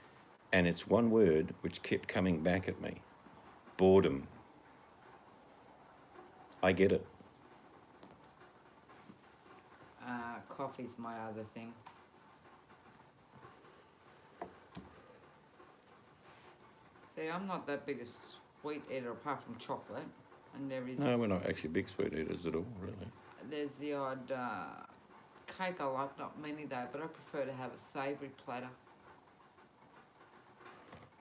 and it's one word which kept coming back at me: boredom. I get it. Coffee's my other thing. See, I'm not that big a sweet eater apart from chocolate, and there is. No, we're not actually big sweet eaters at all, really. There's the odd cake I like, not many though, but I prefer to have a savoury platter.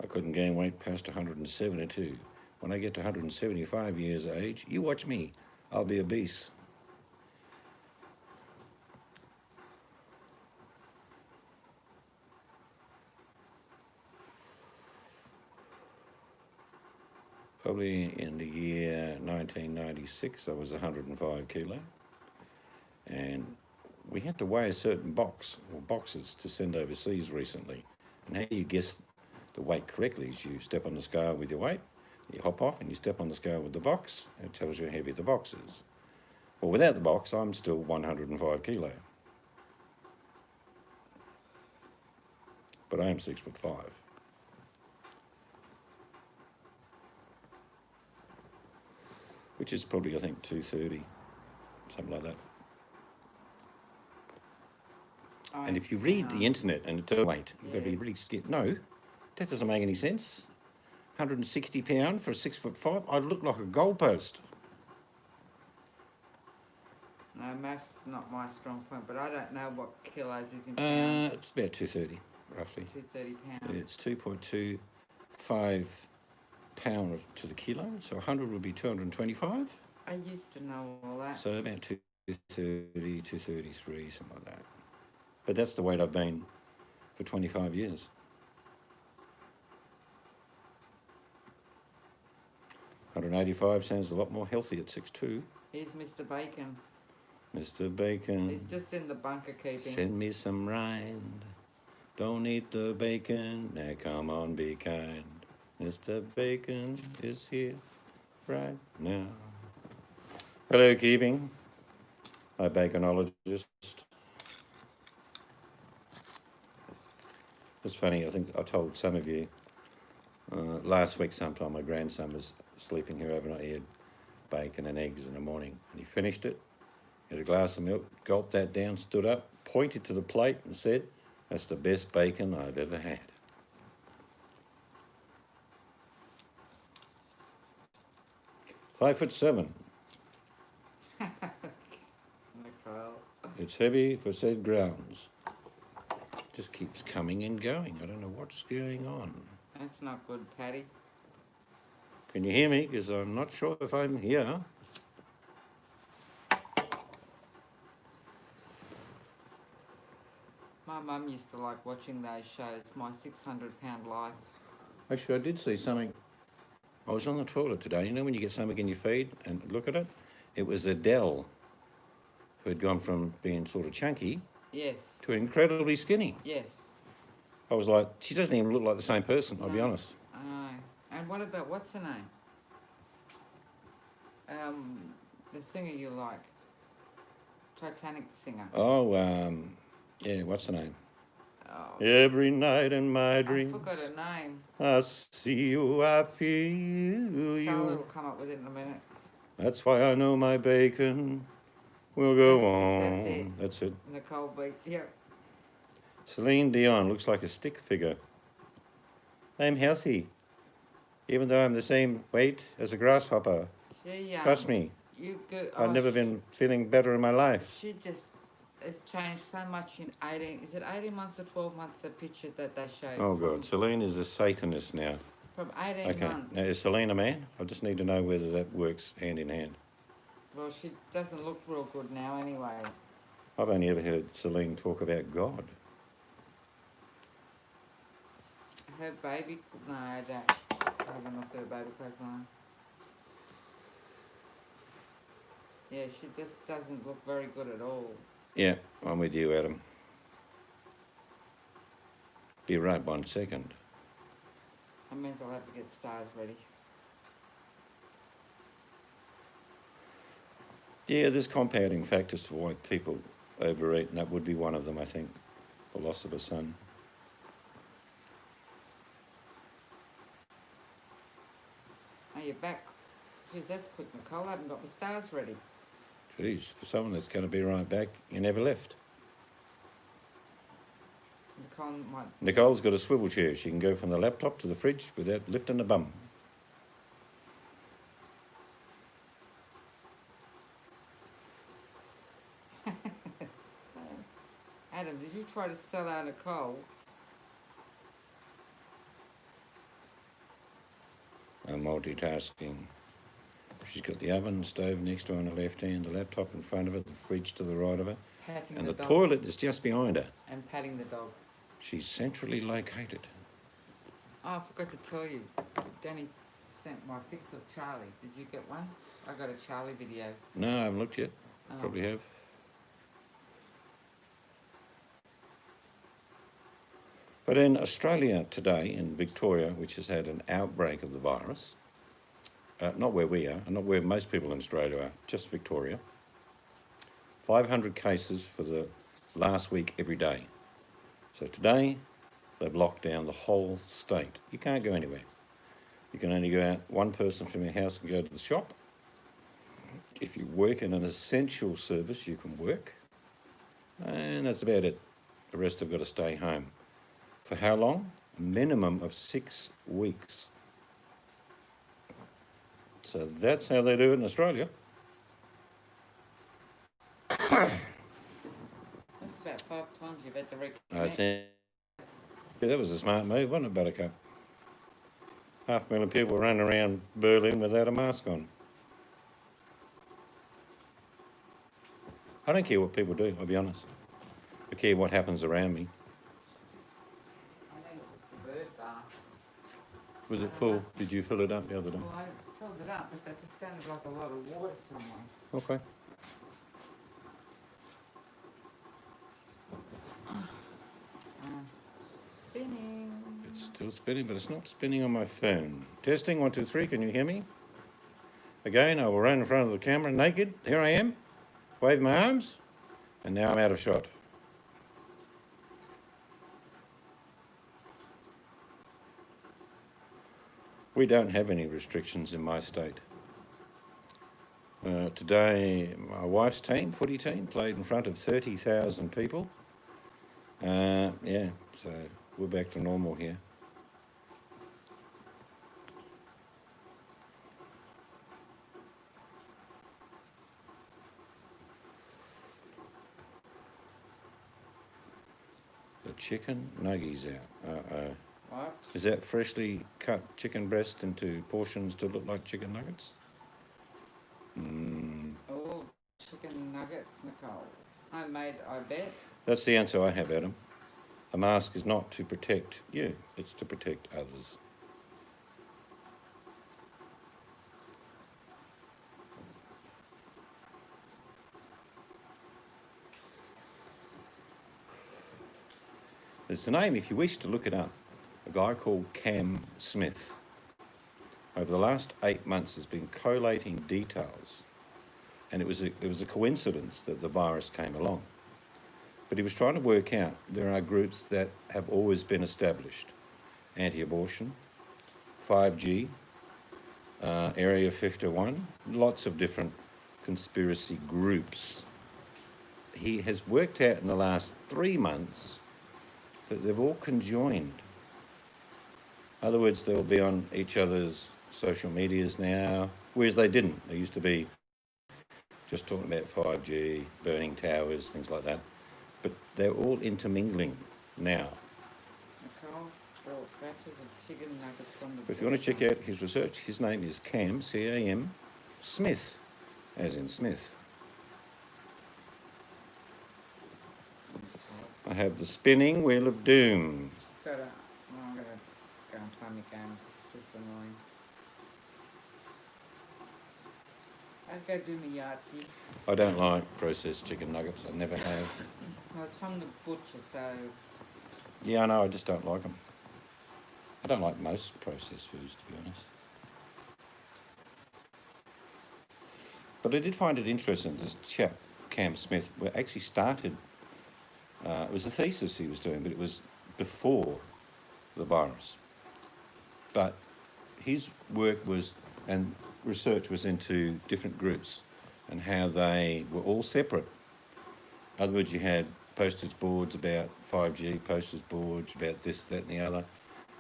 I couldn't gain weight past 172. When I get to 175 years of age, you watch me, I'll be obese. Probably in the year 1996, I was 105 kilo, and we had to weigh a certain box or boxes to send overseas recently. And how you guess the weight correctly is you step on the scale with your weight, you hop off and you step on the scale with the box, and it tells you how heavy the box is. Well, without the box, I'm still 105 kilo. But I am 6'5". Which is probably, I think, 230, something like that. And if you read the internet and it tells weight, you've got to be really scared. No, that doesn't make any sense. 160 £1 for a 6'5", I look like a goalpost. No, math's not my strong point, but I don't know what kilos is in pounds. It's about 230, roughly. 230 pounds. It's 2.25 pounds to the kilo, so 100 would be 225. I used to know all that. So about 230, 233, something like that. But that's the weight I've been for 25 years. $185 sounds a lot more healthy at 6'2". Here's Mr. Bacon. Mr. Bacon. He's just in the bunker keeping. Send me some rind. Don't eat the bacon. Now come on, be kind. Mr. Bacon is here right now. Hello, Keeping. Hi, baconologist. It's funny, I think I told some of you last week sometime my grandson was sleeping here overnight. He had bacon and eggs in the morning, and he finished it, had a glass of milk, gulped that down, stood up, pointed to the plate and said, "That's the best bacon I've ever had." "5'7". It's heavy for said grounds. Just keeps coming and going. I don't know what's going on. That's not good, Paddy. Can you hear me? Because I'm not sure if I'm here. My mum used to like watching those shows, My 600-Pound Life. Actually, I did see something. I was on the toilet today. You know when you get something in your feed and look at it? It was Adele, who had gone from being sort of chunky Yes. to incredibly skinny. Yes. I was like, she doesn't even look like the same person, I'll be No. honest. I know. And what about, what's her name? The singer you like. Titanic singer. Oh, yeah, what's the name? Oh, Every night in my I dreams, forgot her name. I see you, I feel Scarlett will you. come up with it in a minute. That's why I know my bacon will go That's on. it. That's it. Nicole Beat. Yep. Celine Dion looks like a stick figure. I'm healthy, even though I'm the same weight as a grasshopper. She, Trust me, You good. I've never been feeling better in my life. She just has changed so much in 18. Is it 18 months or 12 months? The picture that they showed. Oh God, Celine is a Satanist now. From 18 Okay, months. now is Celine a man? I just need to know whether that works hand in hand. Well, she doesn't look real good now anyway. I've only ever heard Celine talk about God. Her baby. No, I don't. I haven't looked at her baby clothes line. Yeah, she just doesn't look very good at all. Yeah, I'm with you, Adam. Be right 1 second. That means I'll have to get stars ready. Yeah, there's compounding factors for why people overeat, and that would be one of them, I think. The loss of a son. Oh, you're back. Geez, that's quick, Nicole. I haven't got my stars ready. Geez, for someone that's going to be right back, you never left. Nicole might... Nicole's got a swivel chair. She can go from the laptop to the fridge without lifting a bum. Adam, did you try to sell out Nicole? I'm multitasking. She's got the oven, stove next to her on her left hand, the laptop in front of her, the fridge to the right of her, Patting and the the dog. toilet is just behind her. And patting the dog. She's centrally located. Oh, I forgot to tell you. Danny sent my fix of Charlie. Did you get one? I got a Charlie video. No, I haven't looked yet. Oh. Probably have. But in Australia today, in Victoria, which has had an outbreak of the virus, not where we are, and not where most people in Australia are, just Victoria, 500 cases for the last week every day. So today, they've locked down the whole state. You can't go anywhere. You can only go out, one person from your house can go to the shop. If you work in an essential service, you can work. And that's about it. The rest have got to stay home. For how long? A minimum of 6 weeks. So that's how they do it in Australia. That's about 5 times you've had to reconnect. I think that was a smart move, wasn't it, Buttercup? 500,000 people running around Berlin without a mask on. I don't care what people do, I'll be honest. I care what happens around me. I think it was the bird bath. Was it full? Did you fill it up the other day? Well, I filled it up, but that just sounded like a lot of water somewhere. Okay. Spinning. It's still spinning, but it's not spinning on my phone. Testing, 1, 2, 3, can you hear me? Again, I will run in front of the camera naked. Here I am. Wave my arms. And now I'm out of shot. We don't have any restrictions in my state. Today, my wife's team, footy team, played in front of 30,000 people. Yeah, so we're back to normal here. The chicken nuggies out. Uh-oh. What? Is that freshly cut chicken breast into portions to look like chicken nuggets? Oh, chicken nuggets, Nicole. Homemade, I bet. That's the answer I have, Adam. A mask is not to protect you, it's to protect others. There's a name, if you wish to look it up, a guy called Cam Smith. Over the last 8 months has been collating details, and it was a coincidence that the virus came along. But he was trying to work out, there are groups that have always been established. Anti-abortion, 5G, Area 51, lots of different conspiracy groups. He has worked out in the last 3 months that they've all conjoined. In other words, they'll be on each other's social medias now, whereas they didn't. They used to be just talking about 5G, burning towers, things like that. But they're all intermingling now. Nicole, brought batches of chicken nuggets from the... But if you want to check out his research, his name is Cam, C-A-M, Smith, as in Smith. I have the spinning wheel of doom. I'm going to go and play my game. It's just annoying. I'll go do my Yahtzee. I don't like processed chicken nuggets. I never have. Well, it's from the butcher, so... Yeah, I know. I just don't like them. I don't like most processed foods, to be honest. But I did find it interesting, this chap, Cam Smith, actually started, it was a thesis he was doing, but it was before the virus. But his work was, and research was into different groups and how they were all separate. In other words, you had postage boards about 5G, postage boards about this, that and the other.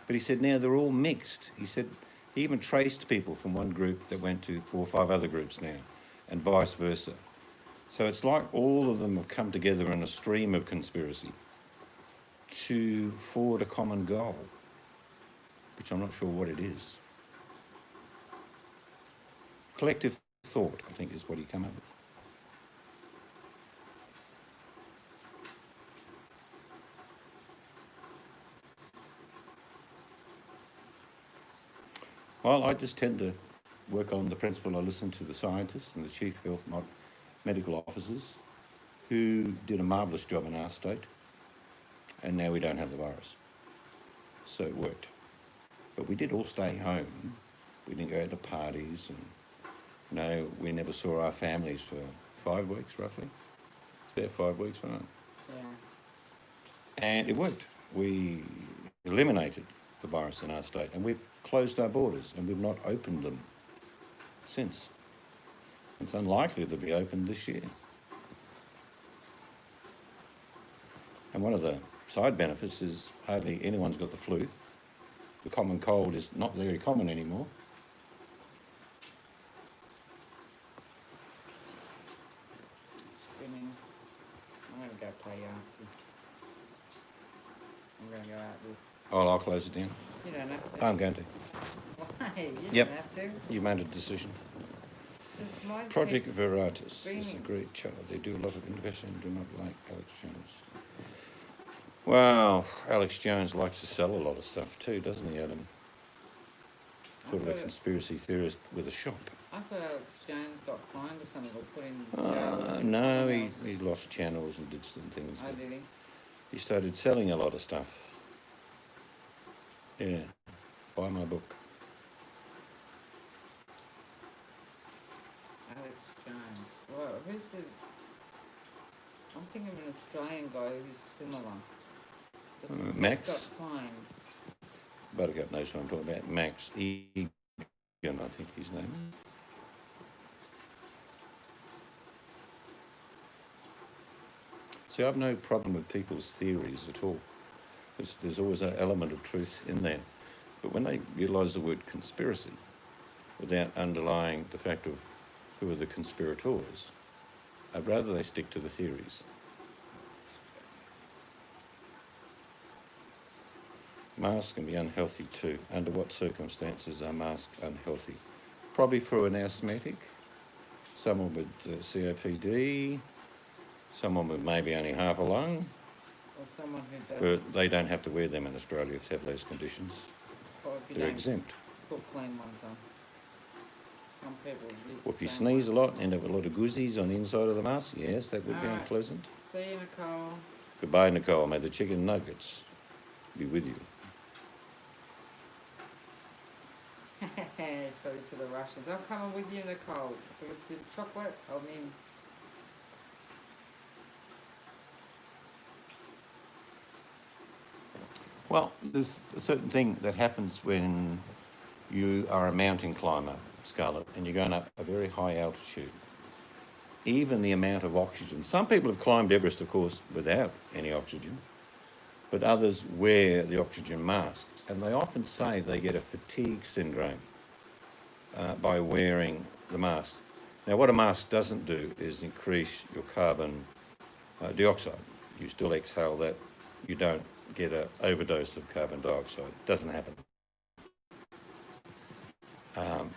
But he said now they're all mixed. He said he even traced people from one group that went to 4 or 5 other groups now, and vice versa. So it's like all of them have come together in a stream of conspiracy to forward a common goal, which I'm not sure what it is. Collective thought, I think, is what he came up with. Well, I just tend to work on the principle I listen to the scientists and the chief health medical officers who did a marvellous job in our state, and now we don't have the virus. So it worked. But we did all stay home. We didn't go out to parties, and we never saw our families for 5 weeks, roughly. It's about 5 weeks, wasn't it? Yeah. And it worked. We eliminated the virus in our state, and we've closed our borders, and we've not opened them since. It's unlikely they'll be opened this year. And one of the side benefits is hardly anyone's got the flu. The common cold is not very common anymore. Spinning. I'm going to go play Yahtzee. I'm going to go out with... Oh, I'll close it down. You don't have to. I'm going to. Why? You Yep. don't have to. You made a decision. Just my Project kids Veritas is a screaming. great child. They do a lot of investing, do not like Alex Jones. Well, Alex Jones likes to sell a lot of stuff too, doesn't he, Adam? Sort of a conspiracy theorist with a shop. I thought Alex Jones got fined or something, or put in jail. or No, something he else. lost channels and did some things. Oh, but did he? he started selling a lot of stuff. Yeah, buy my book. Alex Jones. Well, who's the... I'm thinking of an Australian guy who's similar. But Max? got fined. Buttercup knows who I'm talking about. Max Egan, I think his name is. See, I've no problem with people's theories at all. There's always an element of truth in there. But when they utilise the word conspiracy without underlying the fact of who are the conspirators, I'd rather they stick to the theories. Masks can be unhealthy too. Under what circumstances are masks unhealthy? Probably for an asthmatic, someone with COPD, someone with maybe only half a lung, Or someone who does... but they don't have to wear them in Australia if they have those conditions. Or if you They're don't exempt. put clean ones on. Some people use Or if the you same sneeze a one. lot and end up with a lot of goozies on the inside of the mask, yes, that would be Alright. unpleasant. See you, Nicole. Goodbye, Nicole. May the chicken nuggets be with you. Sorry to the Russians. I'm coming with you, Nicole. If it's in chocolate, I mean... Well, there's a certain thing that happens when you are a mountain climber, Scarlett, and you're going up a very high altitude. Even the amount of oxygen. Some people have climbed Everest, of course, without any oxygen, but others wear the oxygen mask. And they often say they get a fatigue syndrome by wearing the mask. Now, what a mask doesn't do is increase your carbon dioxide. You still exhale that. You don't get an overdose of carbon dioxide. It doesn't happen.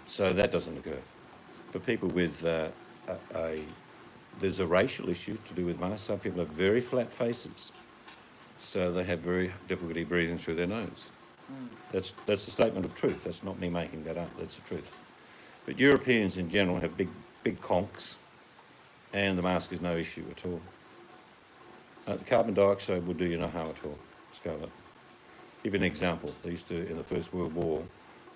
So that doesn't occur. For people with there's a racial issue to do with masks. Some people have very flat faces, so they have very difficulty breathing through their nose. That's a statement of truth. That's not me making that up. That's the truth. But Europeans in general have big conks, and the mask is no issue at all. The carbon dioxide will do you no harm at all, Scarlett. Give you an example. They used to, in the First World War,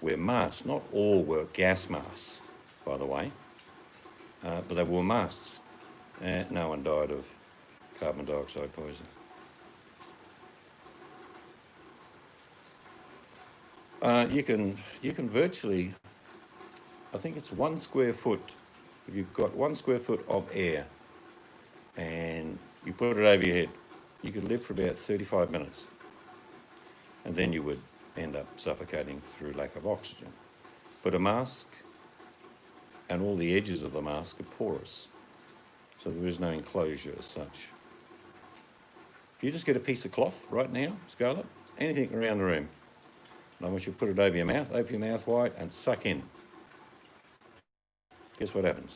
wear masks. Not all were gas masks, by the way, but they wore masks. And no one died of carbon dioxide poisoning. You can virtually, I think it's 1 square foot. If you've got 1 square foot of air and you put it over your head, you could live for about 35 minutes. And then you would end up suffocating through lack of oxygen. But a mask and all the edges of the mask are porous, so there is no enclosure as such. If you just get a piece of cloth right now, Scarlett, anything around the room, and I want you to put it over your mouth, open your mouth wide and suck in. Guess what happens?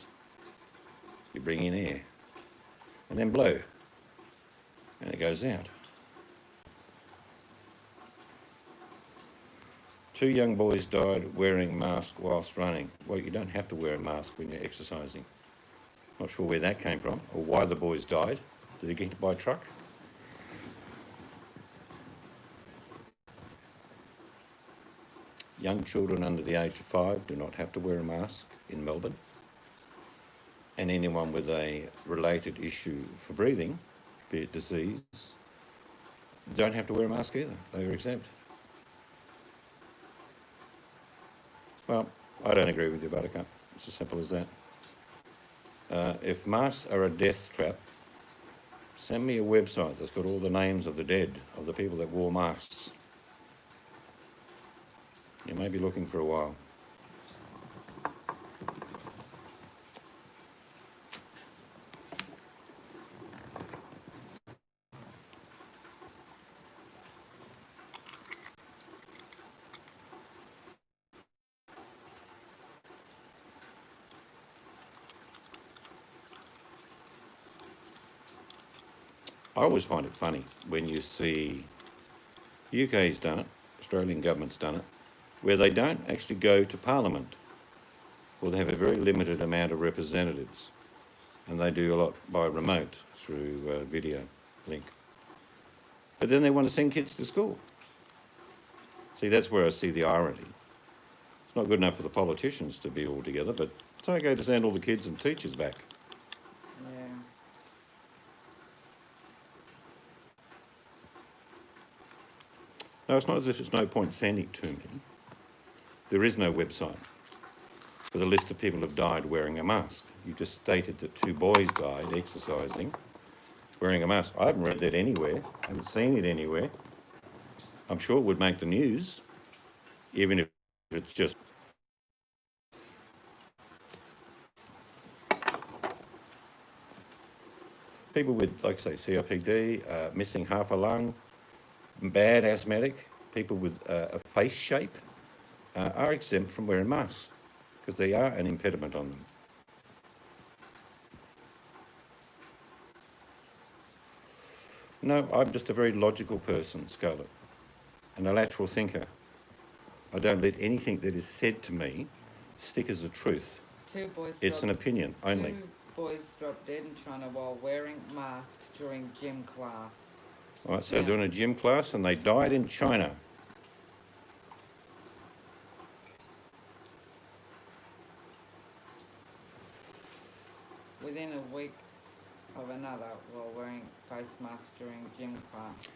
You bring in air and then blow and it goes out. 2 young boys died wearing masks whilst running. Well, you don't have to wear a mask when you're exercising. Not sure where that came from or why the boys died. Did they get hit by a truck? Young children under the age of 5 do not have to wear a mask in Melbourne. And anyone with a related issue for breathing, be it disease, don't have to wear a mask either. They are exempt. Well, I don't agree with you, Buttercup. It's as simple as that. If masks are a death trap, send me a website that's got all the names of the dead, of the people that wore masks. You may be looking for a while. I always find it funny when you see UK's done it, Australian government's done it, where they don't actually go to Parliament, or they have a very limited amount of representatives, and they do a lot by remote through video link. But then they want to send kids to school. See, that's where I see the irony. It's not good enough for the politicians to be all together, but it's okay to send all the kids and teachers back. Yeah. No, it's not as if it's no point sending it to me. There is no website for the list of people who have died wearing a mask. You just stated that 2 boys died exercising wearing a mask. I haven't read that anywhere. I haven't seen it anywhere. I'm sure it would make the news, even if it's just... People with, like say, COPD, missing half a lung, bad asthmatic, people with a face shape are exempt from wearing masks because they are an impediment on them. No, I'm just a very logical person, Scarlett, and a lateral thinker. I don't let anything that is said to me stick as a truth. 2 boys. It's an opinion only. 2 boys dropped dead in China while wearing masks during gym class. All right, so they're in a gym class and they died in China. Within a week of another while wearing face masks during gym class.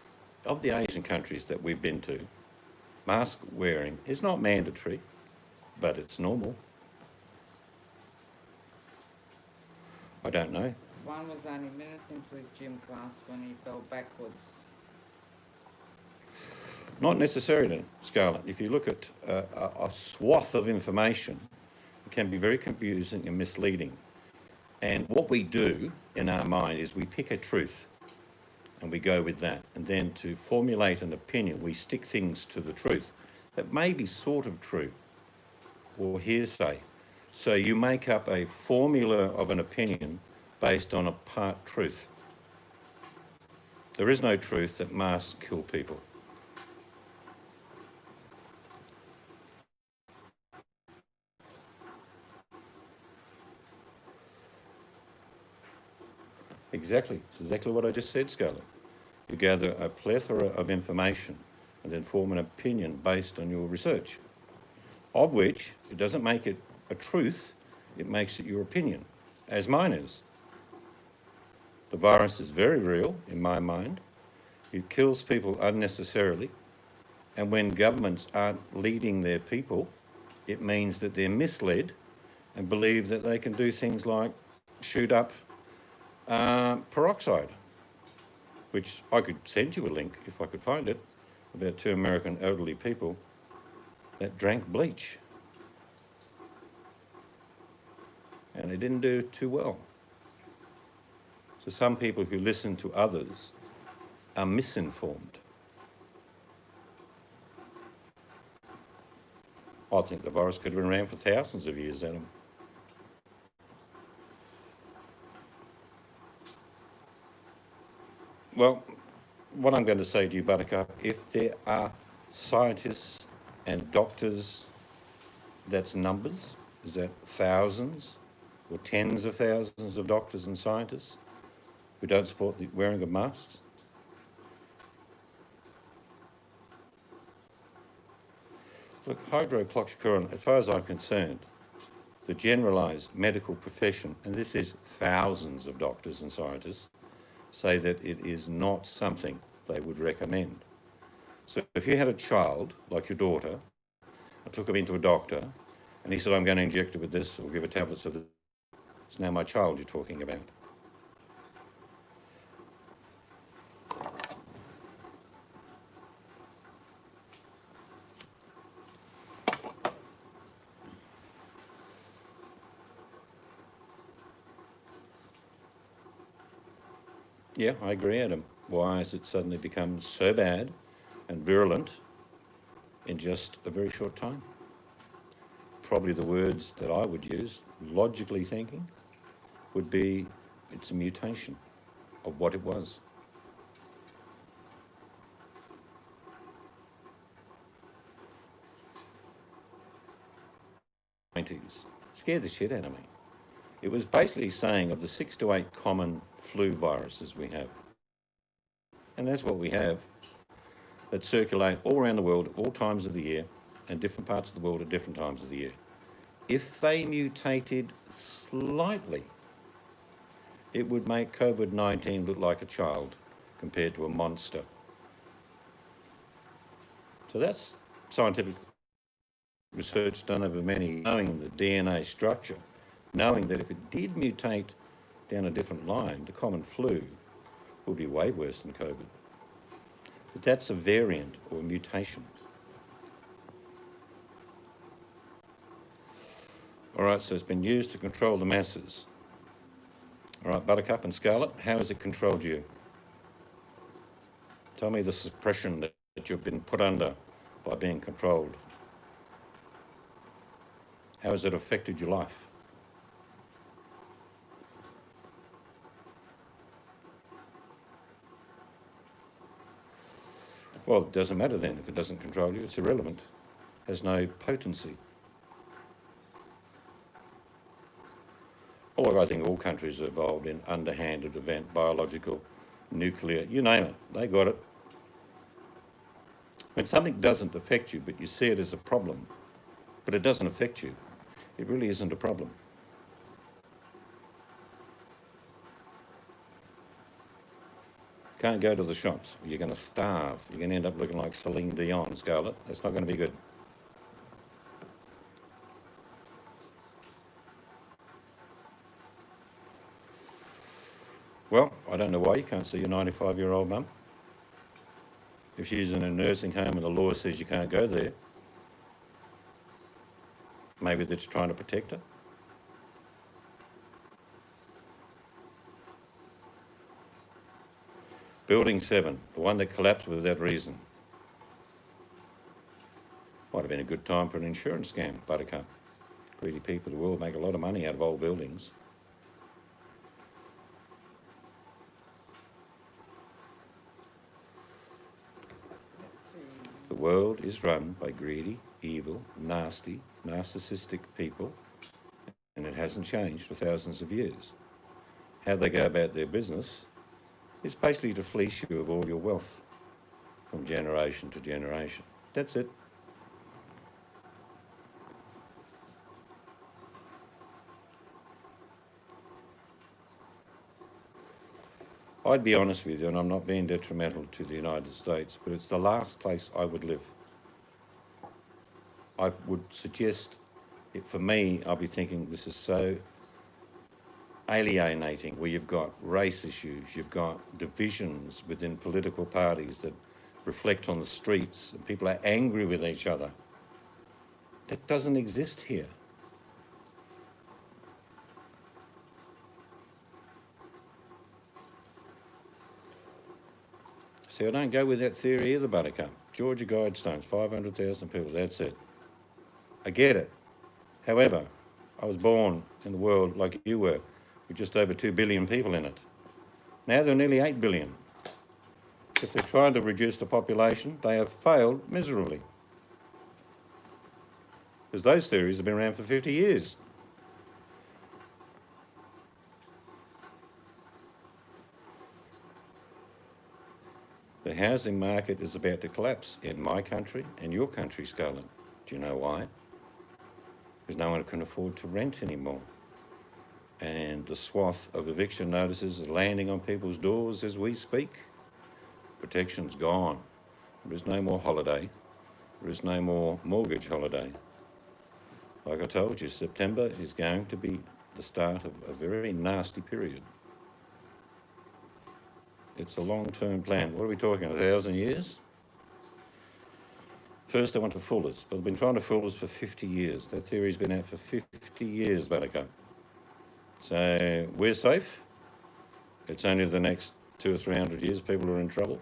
Of the Asian countries that we've been to, mask wearing is not mandatory, but it's normal. I don't know. One was only minutes into his gym class when he fell backwards. Not necessarily, Scarlett. If you look at a swath of information, it can be very confusing and misleading. And what we do in our mind is we pick a truth and we go with that. And then to formulate an opinion, we stick things to the truth that may be sort of true or hearsay. So you make up a formula of an opinion based on a part truth. There is no truth that masks kill people. Exactly. It's exactly what I just said, Scarlett. You gather a plethora of information and then form an opinion based on your research, of which it doesn't make it a truth, it makes it your opinion, as mine is. The virus is very real in my mind. It kills people unnecessarily, and when governments aren't leading their people, it means that they're misled and believe that they can do things like shoot up peroxide, which I could send you a link if I could find it, about 2 American elderly people that drank bleach. And they didn't do too well. So some people who listen to others are misinformed. I think the virus could have been around for thousands of years, Adam. Well, what I'm going to say to you, Buttercup, if there are scientists and doctors, that's numbers. Is that thousands or tens of thousands of doctors and scientists who don't support the wearing of masks? Look, hydroxychloroquine, as far as I'm concerned, the generalised medical profession, and this is thousands of doctors and scientists, say that it is not something they would recommend. So if you had a child, like your daughter, I took him into a doctor, and he said, I'm going to inject her with this or give her tablets of this, it's now my child you're talking about. Yeah, I agree, Adam. Why has it suddenly become so bad and virulent in just a very short time? Probably the words that I would use, logically thinking, would be it's a mutation of what it was. '90s scared the shit out of me. It was basically saying of the 6 to 8 common flu viruses we have, and that's what we have, that circulate all around the world at all times of the year and different parts of the world at different times of the year. If they mutated slightly, it would make COVID-19 look like a child compared to a monster. So that's scientific research done over many years, knowing the DNA structure, knowing that if it did mutate down a different line, the common flu would be way worse than COVID. But that's a variant or a mutation. All right, so it's been used to control the masses. All right, Buttercup and Scarlet, how has it controlled you? Tell me the suppression that you've been put under by being controlled. How has it affected your life? Well, it doesn't matter then. If it doesn't control you, it's irrelevant. It has no potency. Well, look, I think all countries have evolved in underhanded event, biological, nuclear, you name it, they got it. When something doesn't affect you, but you see it as a problem, but it doesn't affect you, it really isn't a problem. Can't go to the shops, you're going to starve. You're going to end up looking like Celine Dion, Scarlett. That's not going to be good. Well, I don't know why you can't see your 95-year-old mum. If she's in a nursing home and the law says you can't go there, maybe that's trying to protect her. Building 7, the one that collapsed without reason. Might have been a good time for an insurance scam, Buttercup. Greedy people of the world make a lot of money out of old buildings. The world is run by greedy, evil, nasty, narcissistic people, and it hasn't changed for thousands of years. How they go about their business is basically to fleece you of all your wealth. from generation to generation. That's it. I'd be honest with you, and I'm not being detrimental to the United States, but it's the last place I would live. I would suggest, for me, I'll be thinking this is so alienating, where you've got race issues, you've got divisions within political parties that reflect on the streets, and people are angry with each other. That doesn't exist here. See, I don't go with that theory either, Buttercup. Georgia Guidestones, 500,000 people, that's it. I get it. However, I was born in the world like you were, with just over 2 billion people in it. Now there are nearly 8 billion. If they're trying to reduce the population, they have failed miserably. Because those theories have been around for 50 years. The housing market is about to collapse in my country and your country, Scarlett. Do you know why? Because no one can afford to rent anymore. And the swath of eviction notices are landing on people's doors as we speak. Protection's gone. There is no more holiday. There is no more mortgage holiday. Like I told you, September is going to be the start of a very nasty period. It's a long-term plan. What are we talking, 1,000 years? First they want to fool us, but they've been trying to fool us for 50 years. That theory's been out for 50 years, Buttercup. So we're safe. It's only the next 200 or 300 years people are in trouble.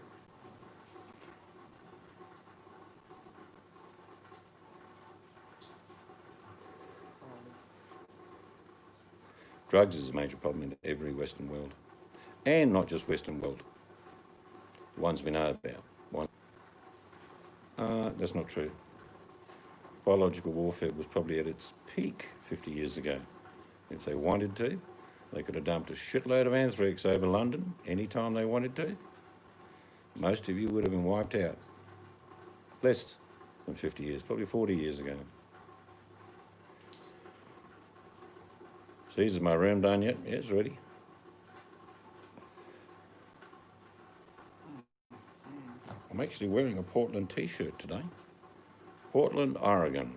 Drugs is a major problem in every Western world. And not just Western world. The ones we know about. That's not true. Biological warfare was probably at its peak 50 years ago. If they wanted to, they could have dumped a shitload of anthrax over London anytime they wanted to. Most of you would have been wiped out. Less than 50 years, probably 40 years ago. So is my room done yet? Yeah, it's ready. I'm actually wearing a Portland t-shirt today. Portland, Oregon.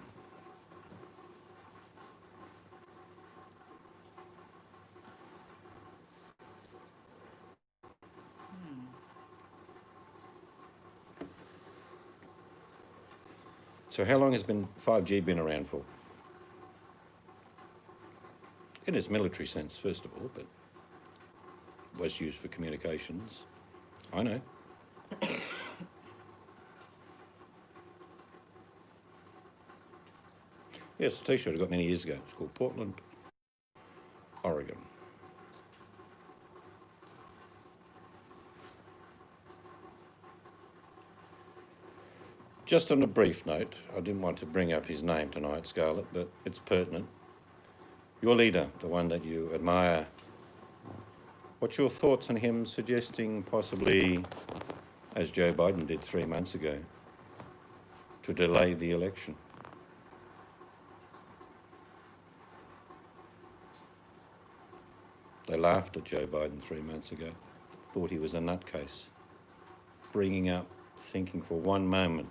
So how long has 5G been around for? In its military sense, first of all, but was used for communications. I know. Yes, a t-shirt I got many years ago. It's called Portland, Oregon. Just on a brief note, I didn't want to bring up his name tonight, Scarlett, but it's pertinent. Your leader, the one that you admire, what's your thoughts on him suggesting possibly, as Joe Biden did 3 months ago, to delay the election? They laughed at Joe Biden 3 months ago, thought he was a nutcase, bringing up, thinking for one moment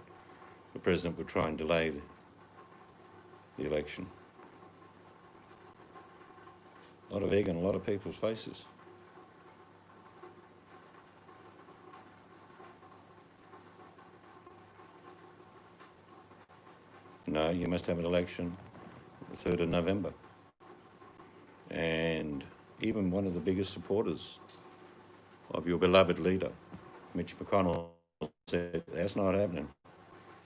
the president would try and delay the election. A lot of egg on a lot of people's faces. No, you must have an election the 3rd of November. And even one of the biggest supporters of your beloved leader, Mitch McConnell, said that's not happening.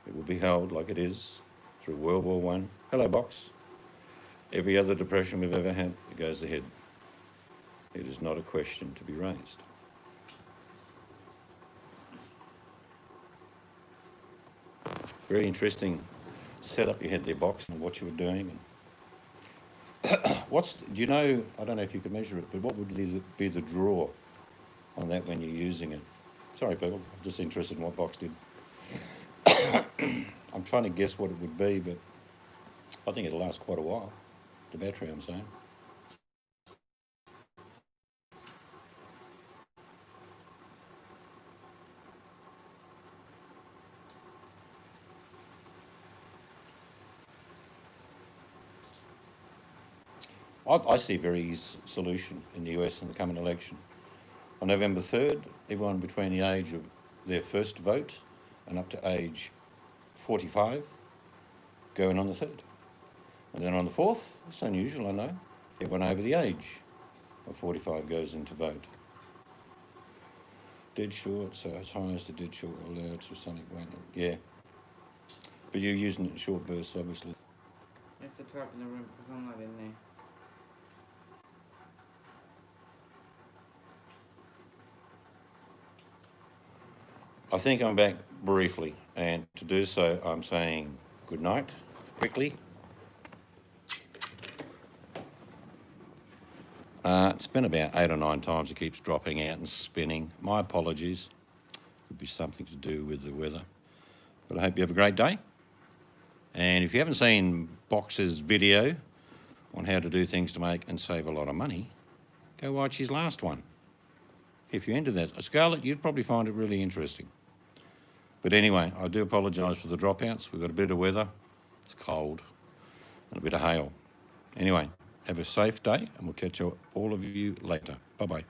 It will be held like it is through World War I. Hello, Box. Every other depression we've ever had, it goes ahead. It is not a question to be raised. Very interesting setup you had there, Box, and what you were doing. Do you know, I don't know if you can measure it, but what would be the draw on that when you're using it? Sorry, people. I'm just interested in what Box did. I'm trying to guess what it would be, but I think it'll last quite a while. The battery, I'm saying. I see a very easy solution in the US in the coming election. On November 3rd, everyone between the age of their first vote and up to age 45 go in on the 3rd. And then on the 4th, it's unusual, I know, everyone over the age of 45 goes in to vote. Dead short, so as high as the dead short allowed to something, yeah. But you're using it in short bursts, obviously. You have to type in the room because I'm not in there. I think I'm back briefly, and to do so, I'm saying good night quickly. It's been about 8 or 9 times it keeps dropping out and spinning. My apologies. Could be something to do with the weather. But I hope you have a great day. And if you haven't seen Box's video on how to do things to make and save a lot of money, go watch his last one. If you're into that. Scarlett, you'd probably find it really interesting. But anyway, I do apologise for the dropouts. We've got a bit of weather. It's cold and a bit of hail. Anyway, have a safe day and we'll catch all of you later. Bye-bye.